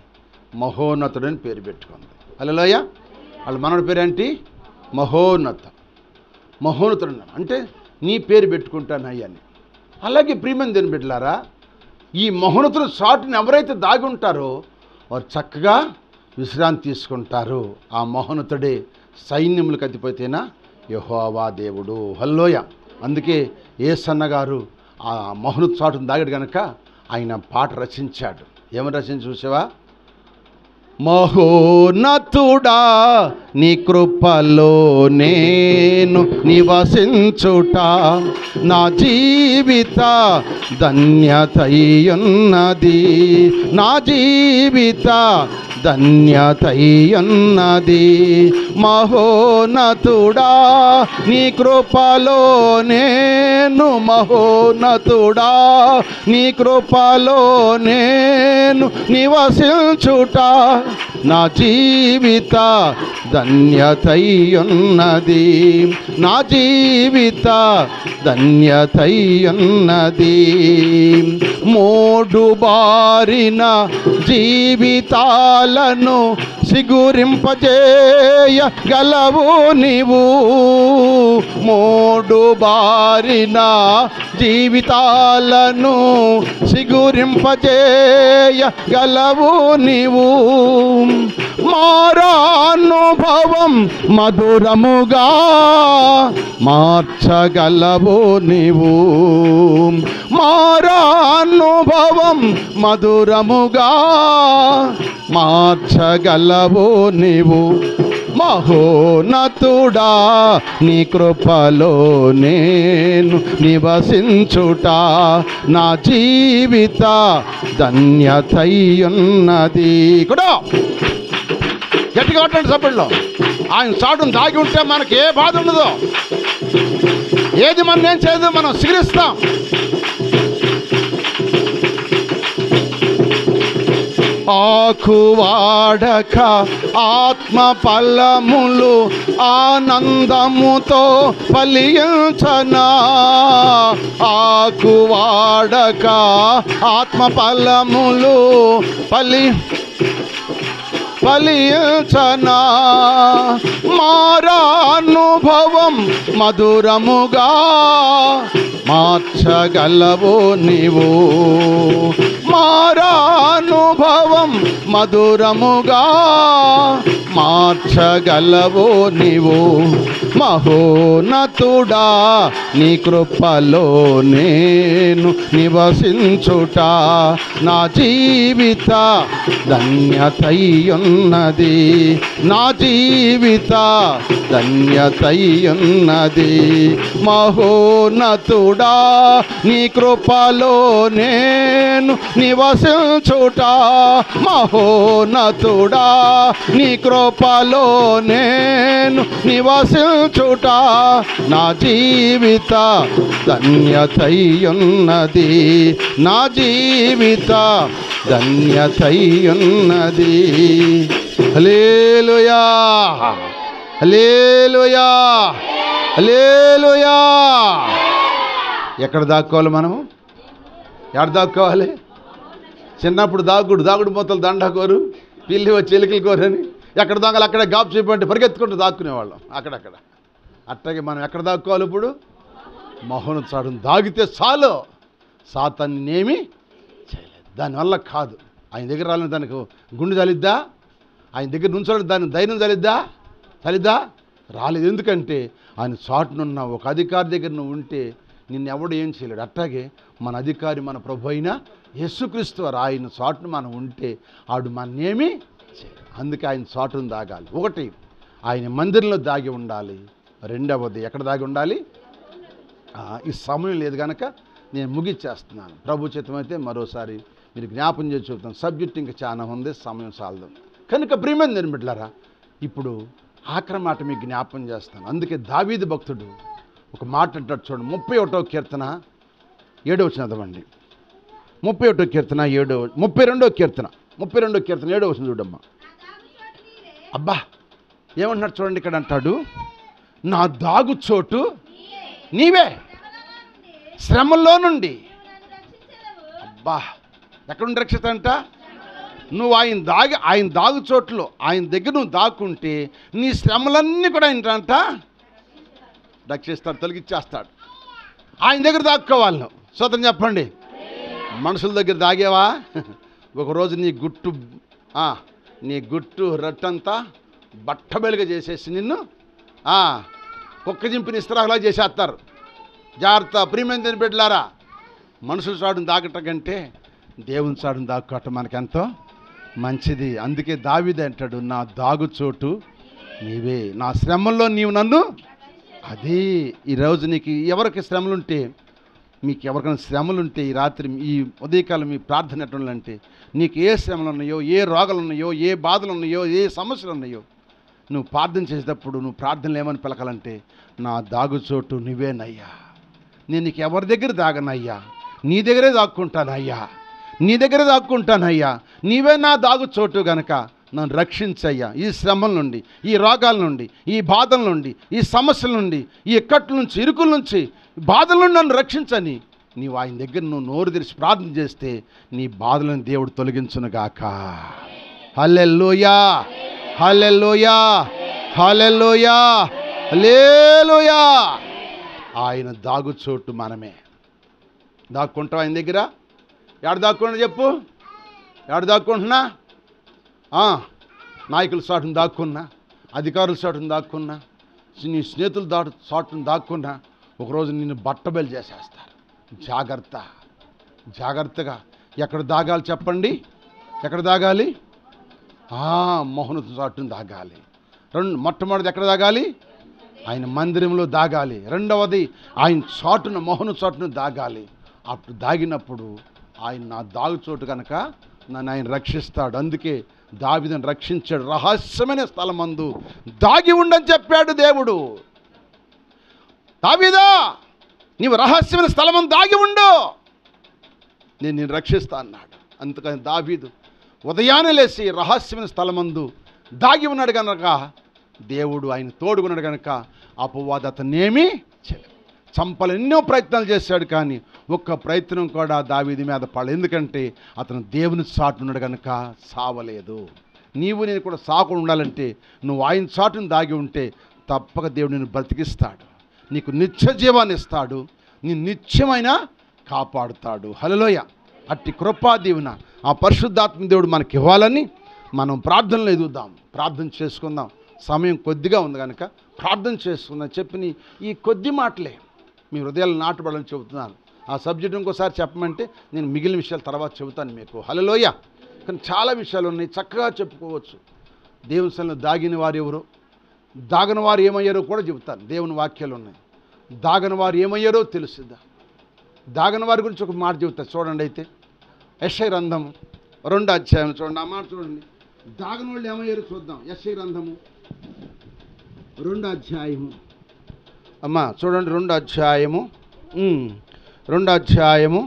మహోన్నతుడని పేరు పెట్టుకుంది. హల్లెలూయా. వాళ్ళ మనవడి పేరు ఏంటి? మహోన్నతుడు అంటే నీ పేరు పెట్టుకుంటాను అయ్యాని. అలాగే ప్రియమైన దేవుని బిడ్డలారా, ఈ మహోన్నతుడు చాటుని ఎవరైతే దాగి ఉంటారో వారు చక్కగా విశ్రాంతి తీసుకుంటారు. ఆ మహోన్నతుడే సైన్యములకు అధిపతైన యెహోవా దేవుడు. హల్లెలూయా. అందుకే యేసన్న గారు ఆ మహోన్నత చాటుని దాగాడు కనుక ఆయన పాట రచించాడు. ఏమని రచించి చూసావా? మహోన్నతుడా నీ కృపలో నేను నివసించుట నా జీవిత ధన్యతయున్నది, నా జీవిత ధన్యతయున్నది. మహోన్నతుడా నీ కృపలో నేను, మహోన్నతుడా నీ కృపలో నేను నివసించుట నా జీవిత ధన్యతయున్నది, నా జీవిత ధన్యతయున్నది. మోడు బారిన జీవితాలను సిగురింపజేయగలవు నీవు, మోడు బారిన జీవితాలను సిగురింపజేయగలవు నీవు. మారానుభవం మధురముగా మార్చగలవు నీవు, మారానుభవం మధురముగా మార్చగలవు నీవు. మహోన్నతుడా నీ కృపలో నేను నివసించుట నా జీవిత ధన్యతయున్నది. కూడా గట్టిగా కొట్టండి సభ్యుల్లో. ఆయన చాటును దాగి ఉంటే మనకి ఏ బాధ ఉండదు, ఏది మనం ఏం చేయదు, మనం స్వీకరిస్తాం. ఆకువాడక ఆత్మ ఫలములు ఆనందముతో ఫలించనా. ఆకువాడక ఆత్మ ఫలములు ఫలించనా. మారానుభవం మధురముగా మార్చగలవు నీవు. మారానుభవం మధురముగా మార్చగలవు నీవు. మహోన్నతుడా నీ కృపలో నేను నివసించుట నా జీవిత ధన్యతయున్నది. నా జీవిత ధన్యతయున్నది. మహోన్నతుడా నీ కృపలో నేను నివసించుట. మహోన్నతుడా నీ కృపలో నేను నివసించుట నా జీవిత ధన్యతయున్నది. నా జీవిత ధన్యతయున్నది. హల్లెలూయా హల్లెలూయా హల్లెలూయా. ఎక్కడ దాక్కోవాలి మనము? ఎక్కడ దాక్కోవాలి? చిన్నప్పుడు దాగుడు మొత్తలు దండకోరు, పిల్లి వచ్చి ఎలికలు కోరని ఎక్కడ దాగాలి అక్కడే గాపు చూపంటే పరిగెత్తుకుంటూ దాక్కునేవాళ్ళం అక్కడక్కడ. అట్లాగే మనం ఎక్కడ దాక్కోవాలి ఇప్పుడు? మహోన్నతుడు దాగితే చాలు, సాతాన్ని ఏమీ చేయలేదు. దానివల్ల కాదు. ఆయన దగ్గర రాలని దానికి గుండె చలిద్దా? ఆయన దగ్గర నుంచోడానికి దాని ధైర్యం చలిద్దా? రాలేదు. ఎందుకంటే ఆయన చాటునున్న ఒక అధికారి దగ్గర నువ్వు ఉంటే నిన్నెవడు ఏం చేయలేడు. అట్లాగే మన అధికారి మన ప్రభు అయిన యేసుక్రీస్తు వారు ఆయన చాటును మనం ఉంటే ఆడు మననేమీ చేయలేదు. అందుకే ఆయన చాటును దాగాలి. ఒకటి, ఆయన మందిరంలో దాగి ఉండాలి. రెండవది, ఎక్కడ దాగి ఉండాలి? ఈ సమయం లేదు కనుక నేను ముగిచ్చేస్తున్నాను. ప్రభు చిత్తమైతే మరోసారి మీరు జ్ఞాపం చేసి చెబుతాను. సబ్జెక్ట్ ఇంకా చాలా ఉంది, సమయం చాలదు కనుక ప్రియమైన నేను బిడ్డలారా, ఇప్పుడు ఆఖరి మాట మీకు జ్ఞాపం చేస్తాను. అందుకే దావీదు భక్తుడు ఒక మాట అంటాడు చూడండి. 31వ కీర్తన 7వ వచనం చదవండి. 31వ కీర్తన 32వ కీర్తన 7వ వచనం చూడమ్మా. అబ్బా ఏమంటున్నాడు చూడండి. ఇక్కడ అంటాడు, నా దాగు చోటు నీవే, శ్రమల్లో నుండి. అబ్బా ఎక్కడుండి రక్షితంట? నువ్వు ఆయన దాగు చోట్లో ఆయన దగ్గర నువ్వు దాక్కుంటే నీ శ్రమలన్నీ కూడా ఏంటంట రక్షిస్తాడు, తొలగిచ్చేస్తాడు. ఆయన దగ్గర దాక్కోవాలి నువ్వు. సోదరం చెప్పండి. మనుషుల దగ్గర దాగేవా? ఒకరోజు నీ గుట్టు రట్టంతా బట్టబెలుగా చేసేసి నిన్ను కుక్క చింపిన ఇస్త్రాహలా చేసేస్తారు. జాగ్రత్త ప్రియమైన బిడ్డలారా. మనుషుల చాటును దాకటం కంటే దేవుని చాటును దాక్కోవటం మనకెంతో మంచిది. అందుకే దావీదు అంటాడు, నా దాగు చోటు నీవే, నా శ్రమల్లో నీవు నన్ను. అది ఈరోజు నీకు ఎవరికి శ్రమలుంటే, మీకు ఎవరికైనా శ్రమలుంటే ఈ రాత్రి ఈ ఉదయకాలం మీ ప్రార్థన ఎట్లంటే, నీకు ఏ శ్రమలు ఉన్నాయో, ఏ రోగాలు ఉన్నాయో, ఏ బాధలు ఉన్నాయో, ఏ సమస్యలు ఉన్నాయో, నువ్వు ప్రార్థన చేసేటప్పుడు నువ్వు ప్రార్థనలు ఏమని పిలకాలంటే, నా దాగుచోటు నువ్వేనయ్యా, నేను నీకు ఎవరి దగ్గర దాగనయ్యా, నీ దగ్గరే దాక్కుంటానయ్యా, నీ దగ్గరే దాక్కుంటానయ్యా, నీవే నా దాగుచోటు గనక నన్ను రక్షించయ్యా, ఈ శ్రమల నుండి, ఈ రోగాల నుండి, ఈ బాధల నుండి, ఈ సమస్యల నుండి, ఈ ఇక్కట్ల నుంచి, ఇరుకుల నుంచి, బాధల నుండి నన్ను రక్షించని నీవు ఆయన దగ్గర నువ్వు నోరు తెరిచి ప్రార్థన చేస్తే నీ బాధలను దేవుడు తొలగించునుగాక. హల్లెలూయా హల్లెలూయా హల్లెలూయా హల్లెలూయా. ఆయన దాగుచోటు మనమే. దాక్కుంటావు ఆయన దగ్గర? ఎక్కడ దాక్కుంటా చెప్పు? ఎక్కడ దాక్కుంటున్నా? నాయకుల చాటును దాక్కున్నా, అధికారుల చాటును దాక్కున్నా, నీ స్నేహితుల చాటును దాక్కున్నా, ఒకరోజు నిన్ను బట్టబయలు చేసేస్తారు. జాగ్రత్తగా. ఎక్కడ దాగాలి చెప్పండి? ఎక్కడ దాగాలి? మౌనత చాటును దాగాలి. మొట్టమొదటిది ఎక్కడ దాగాలి? ఆయన మందిరంలో దాగాలి. రెండవది ఆయన చాటున, మోహను చాటును దాగాలి. అప్పుడు దాగినప్పుడు ఆయన నా దాగుచోటు కనుక నన్ను ఆయన రక్షిస్తాడు. అందుకే దావీదును రక్షించాడు. రహస్యమైన స్థలమందు దాగి ఉండని చెప్పాడు దేవుడు. దావీదా, నీవు రహస్యమైన స్థలమందు దాగి ఉండు, నేను నిన్ను రక్షిస్తా అన్నాడు. అందుకని దావీదు ఉదయాన్నే లేచి రహస్యమైన స్థలమందు దాగి ఉన్నాడు కనుక దేవుడు ఆయన తోడుకున్నాడు కనుక అపవాది అతన్నేమీ చంపాలని ఎన్నో ప్రయత్నాలు చేశాడు, కానీ ఒక్క ప్రయత్నం కూడా దావీదు మీద పడలేదు. ఎందుకంటే అతను దేవుని చాటున్నాడు కనుక సావలేదు. నీవు నేను కూడా సాకుండా ఉండాలంటే నువ్వు ఆయన చాటును దాగి ఉంటే తప్పక దేవుడు నిన్ను బ్రతికిస్తాడు, నీకు నిత్య జీవాన్ని ఇస్తాడు, నీ నిత్యమైన కాపాడుతాడు. హల్లెలూయా. అట్టి కృపా దీవెన ఆ పరిశుద్ధాత్మ దేవుడు మనకి ఇవ్వాలని మనం ప్రార్థనలు ఎదుగుదాం, ప్రార్థన చేసుకుందాం. సమయం కొద్దిగా ఉంది కనుక ప్రార్థన చేసుకుందాం. చెప్పిన ఈ కొద్ది మాటలే మీ హృదయాలు నాటుబడాలని చెబుతున్నాను. ఆ సబ్జెక్ట్ ఇంకోసారి చెప్పమంటే నేను మిగిలిన విషయాలు తర్వాత చెబుతాను మీకు. హల్లెలూయా. కానీ చాలా విషయాలు ఉన్నాయి, చక్కగా చెప్పుకోవచ్చు. దేవుని సన్నిధిలో దాగిన వారు ఎవరు, దాగని వారు ఏమయ్యారో కూడా చెబుతాను. దేవుని వాక్యాలు ఉన్నాయి. దాగని వారు ఏమయ్యారో తెలుస్తుందా? దాగని వారి గురించి ఒక మాట చెబుతారు చూడండి. అయితే యెషయా గ్రంథము 2వ అధ్యాయం చూడండి. ఆ మాట చూడండి. దాగని వాళ్ళు ఏమయ్యారో చూద్దాం. యెషయా గ్రంథము 2వ అధ్యాయము. అమ్మా చూడండి, 2వ అధ్యాయము 2వ అధ్యాయము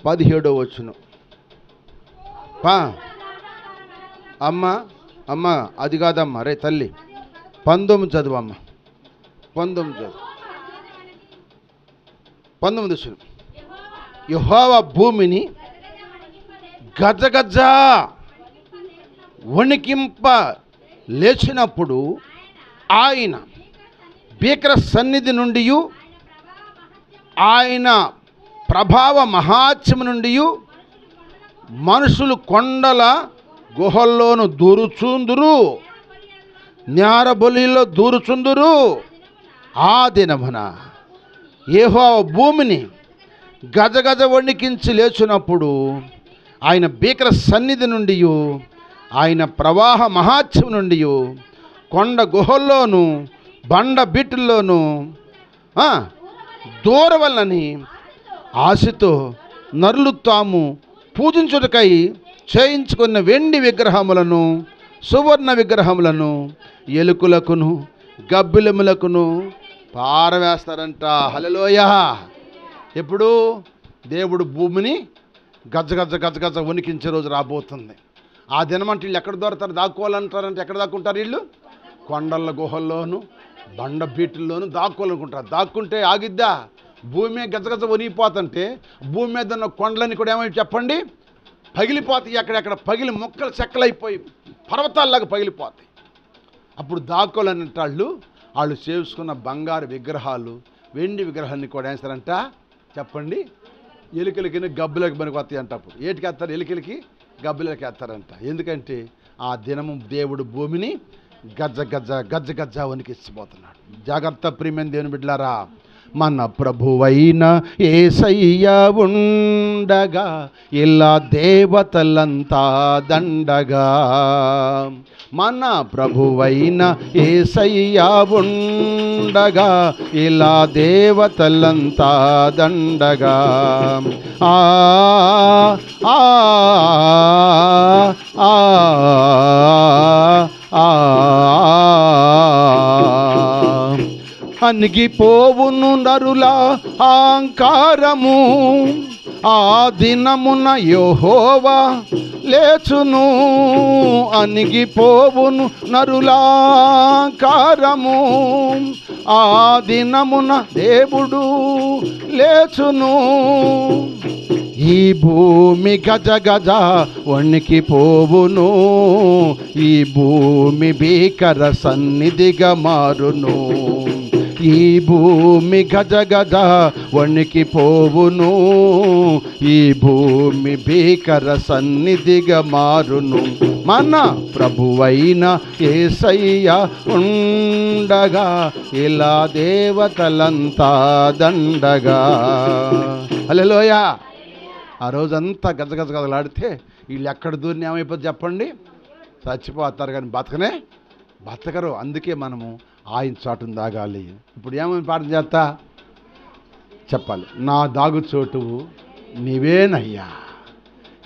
17వ వచనం. అమ్మ అది కాదమ్మా, రే తల్లి 19 చదువు అమ్మ, 19 చదువు. 19 వచనం. యెహోవా భూమిని గజగజ వణికింప లేచినప్పుడు ఆయన భీకర సన్నిధి నుండి, ఆయన ప్రభావ మహాత్మ్యము నుండి మనుషులు కొండల గుహల్లోను దూరుచుందురు, న్యారబలిలో దూరుచుందురు. ఆ దినమున యెహోవా భూమిని గజగజ వణికించి లేచినప్పుడు ఆయన భీకర సన్నిధి నుండి, ఆయన ప్రవాహ మహాత్మ్యం నుండి కొండ గుహల్లోను బండ బీటుల్లోనూ దూరవల్లని ఆశతో నరులు తాము పూజించుటకై చేయించుకున్న వెండి విగ్రహములను, సువర్ణ విగ్రహములను, ఎలుకలకును గబ్బిలములకును పారవేస్తారంట. హల్లెలూయా. ఎప్పుడు దేవుడు భూమిని గజగజ గజగజ వణికించే రోజు రాబోతుంది. ఆ దినమంటే వీళ్ళు ఎక్కడ దొరుకుతారు, దాక్కోవాలంటారంటే ఎక్కడ దాక్కుంటారు వీళ్ళు? కొండల గుహల్లోను బండ బీటుల్లోనూ దాక్కోవాలనుకుంటారు. దాక్కుంటే ఆగిద్దా? భూమి గజగజ వణిగిపోతుంటే భూమి మీద ఉన్న కొండలని కూడా ఏమైనా చెప్పండి, పగిలిపోతాయి. ఎక్కడెక్కడ పగిలి మొక్కలు చెక్కలైపోయి పర్వతాల్లాగా పగిలిపోతాయి. అప్పుడు దాక్కోవాలన్నట్టు వాళ్ళు చేసుకున్న బంగారు విగ్రహాలు, వెండి విగ్రహాన్ని కూడా వేస్తారంట. చెప్పండి, ఎలుకలకి గబ్బులకి పనికి వస్తాయి అంట. అప్పుడు ఏటికి వేస్తారు? ఎలుకలకి గబ్బులకి వేస్తారంట. ఎందుకంటే ఆ దినము దేవుడు భూమిని గజ్జ గజ్జ గజ్జ గజ్జ వణికిచ్చిపోతున్నాడు. జాగ్రత్త ప్రియమైన దేవుని బిడ్డలారా, మన ప్రభువైన యేసయ్య ఉండగా ఇలా దేవతలంతా దండగా. మన ప్రభువైన యేసయ్య ఉండగా ఇలా దేవతలంతా దండగా. ఆ ఆ ఆ అణిగిపోవును నరుల అహంకారము, ఆ దినమున యెహోవా లేచును. అణిగిపోవును నరుల అహంకారము, ఆ దినమున దేవుడు లేచును. ఈ భూమి గజ గజ వణికిపోవును, ఈ భూమి భీకర సన్నిధిగా మారును. ఈ భూమి గజ గజ వణికిపోవును, ఈ భూమి భీకర సన్నిధిగా మారును. మన ప్రభువైన యేసయ్య ఉండగా ఇలా దేవతలంతా దండగా. హల్లెలూయా. ఆ రోజంతా గజగజ గజలాడితే వీళ్ళు ఎక్కడ దూరిని ఏమైపోతుంది చెప్పండి? చచ్చిపోతారు కానీ బతకనే బతకరు. అందుకే మనము ఆయన చాటును దాగాలి. ఇప్పుడు ఏమని ప్రార్థన చేస్తా చెప్పాలి, నా దాగు చోటు నీవేనయ్యా,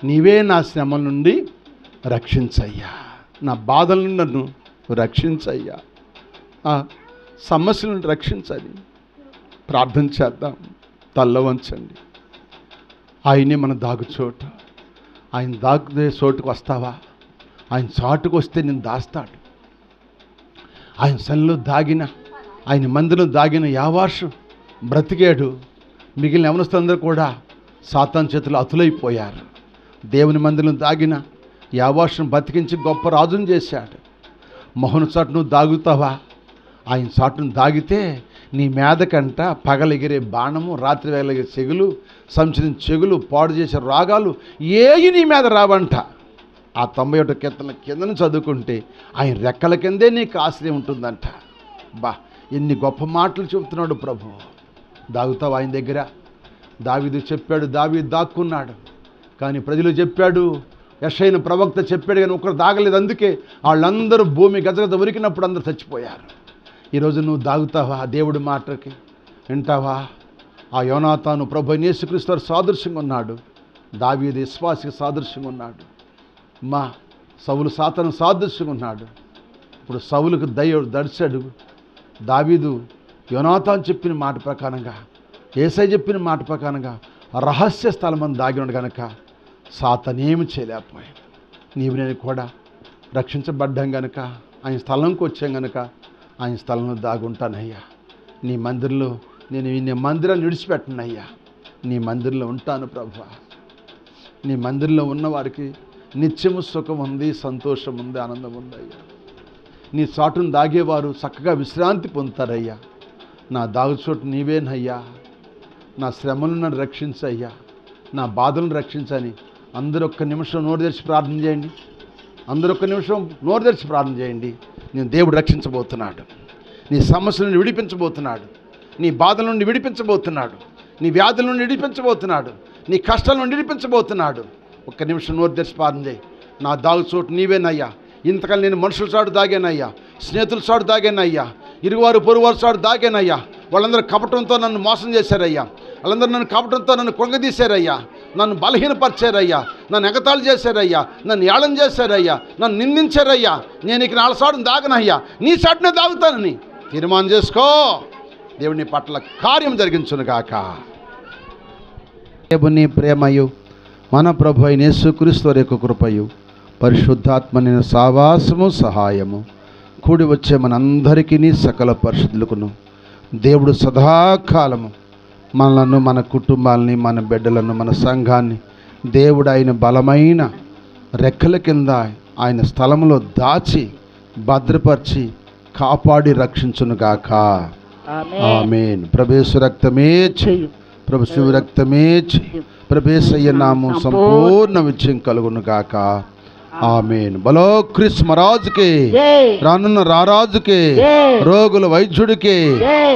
నీవే నా శ్రమల నుండి రక్షించయ్యా, నా బాధల నుండి నన్ను రక్షించయ్యా, ఆ సమస్యల నుండి రక్షించని ప్రార్థన చేద్దాం. తల్ల వంచండి. ఆయనే మన దాగు చోటు. ఆయన దాగుదే చోటుకు వస్తావా? ఆయన చాటుకు వస్తే నేను దాస్తాడు. ఆయన సన్నిలో దాగిన, ఆయన మందిలో దాగిన యావాషు బ్రతికాడు. మిగిలిన యవనస్తులందరూ కూడా సాతాను చేతులు అతులైపోయారు. దేవుని మందిలో దాగిన యావాషును బతికించి గొప్ప రాజును చేశాడు. మోహన చాటును దాగుతావా? ఆయన చాటును దాగితే నీ మీదకంట పగలెగిరే బాణము, రాత్రి వేళ చెగులు, సంచరించే చెగులు, పాడు చేసే రాగాలు ఏవి నీ మీద రావంట. ఆ 91 కీర్తన కిందను చదువుకుంటే ఆయన రెక్కల కిందే నీకు ఆశ్రయం ఉంటుందంట. బా, ఎన్ని గొప్ప మాటలు చెబుతున్నాడు ప్రభు. దాగుతావు ఆయన దగ్గర? దావీదు చెప్పాడు, దావీదు దాక్కున్నాడు. కానీ ప్రజలు చెప్పాడు, యెషయా ప్రవక్త చెప్పాడు, కానీ ఒకరు దాగలేదు. అందుకే వాళ్ళందరూ భూమి గజగజ ఉరికినప్పుడు అందరూ చచ్చిపోయారు. ఈరోజు నువ్వు దాగుతావా? దేవుడి మాటకి వింటావా? ఆ యోనాతాను ప్రభు యేసుక్రీస్తు సాదృశ్యంగా ఉన్నాడు. దావీదు విశ్వాసికి సాదృశ్యంగా ఉన్నాడు. మా సౌలు సాతాను సాదృశ్యంగా ఉన్నాడు. ఇప్పుడు సౌలుకు దర్శాడు. దావీదు యోనాతాను చెప్పిన మాట ప్రకారంగా, యేసయ్య చెప్పిన మాట ప్రకారంగా రహస్య స్థలం అని దాగి ఉన్నాడు కనుక సాతానేమి చేయలేకపోయాడు. నీవు నేను కూడా రక్షించబడ్డాం కనుక, ఆయన స్థలంకి వచ్చాం కనుక ఆయన స్థలంలో దాగుంటానయ్యా. నీ మందిరంలో నేను మందిరాన్ని విడిచిపెట్టనయ్యా. నీ మందిరంలో ఉంటాను ప్రభువా. నీ మందిరంలో ఉన్నవారికి నిత్యము సుఖం ఉంది, సంతోషం ఉంది, ఆనందం ఉంది అయ్యా. నీ చాటును దాగేవారు చక్కగా విశ్రాంతి పొందుతారయ్యా. నా దాగుచోటు నీవేనయ్యా. నా శ్రమలను నన్ను రక్షించయ్యా, నా బాధలను రక్షించని అందరూ ఒక్క నిమిషం నోరు తెరిచి ప్రార్థన చేయండి. అందరూ ఒక్క నిమిషం నోరు తెరిచి ప్రార్థన చేయండి. నేను దేవుడు రక్షించబోతున్నాడు. నీ సమస్యల నుండి విడిపించబోతున్నాడు. నీ బాధల నుండి విడిపించబోతున్నాడు. నీ వ్యాధుల నుండి విడిపించబోతున్నాడు. నీ కష్టాల నుండి విడిపించబోతున్నాడు. ఒక్క నిమిషం నోరు తెరిచి ప్రార్థన చేయి. నా దాగు చోటు నీవేనయ్యా. ఇంతకాలం నేను మనుషుల చాటు దాగానయ్యా, స్నేహితుల చాటు దాగానయ్యా, ఇరువారు పొరువారు చాటు దాగానయ్యా. వాళ్ళందరూ కపటంతో నన్ను మోసం చేశారయ్యా. వాళ్ళందరూ నన్ను కపటంతో నన్ను కృంగదీశారయ్యా. నన్ను బలహీనపరిచారయ్యా. నన్ను ఎగతాళి చేశారయ్యా. నన్ను ఏళన చేశారయ్యా. నన్ను నిందించారయ్యా. నేను ఇక నాలుగు చాటును దాగనయ్యా, నీ చాటునే దాగుతానని తీర్మానం చేసుకో. దేవుని పట్ల కార్యం జరిగించును గాక. దేవుని ప్రేమయు మన ప్రభు అయిన యేసుక్రీస్తు వారి యొక్క కృపయు పరిశుద్ధాత్మని సావాసము సహాయము కూడి వచ్చే మనందరికీ సకల పరిశుద్ధులకును దేవుడు సదాకాలము మనలను, మన కుటుంబాలని, మన బిడ్డలను, మన సంఘాన్ని దేవుడు ఆయన బలమైన రెక్కల కింద ఆయన స్థలంలో దాచి భద్రపరిచి కాపాడి రక్షించునుగాక. ఆమేన్. ప్రభేసు రక్తమే చెయ్యి, ప్రభు శివ రక్తమే చెయ్యి, ప్రభేసయ్య నామం సంపూర్ణ విజయం కలుగునుగాక. ఆమేన్. బలో క్రీస్తు మహారాజుకి, రానున్న రారాజుకి, రోగుల వైద్యుడికి,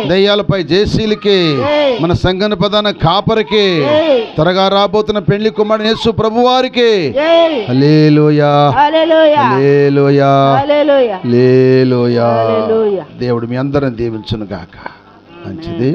దయ్యాలపై జేసీలకి, మన సంఘన ప్రధాన కాపరికి, త్వరగా రాబోతున్న పెళ్లి కుమారుడు యేసు ప్రభువారికి హల్లెలూయా, హల్లెలూయా, హల్లెలూయా. దేవుడు మీ అందరం దీవించును గాక. మంచిది.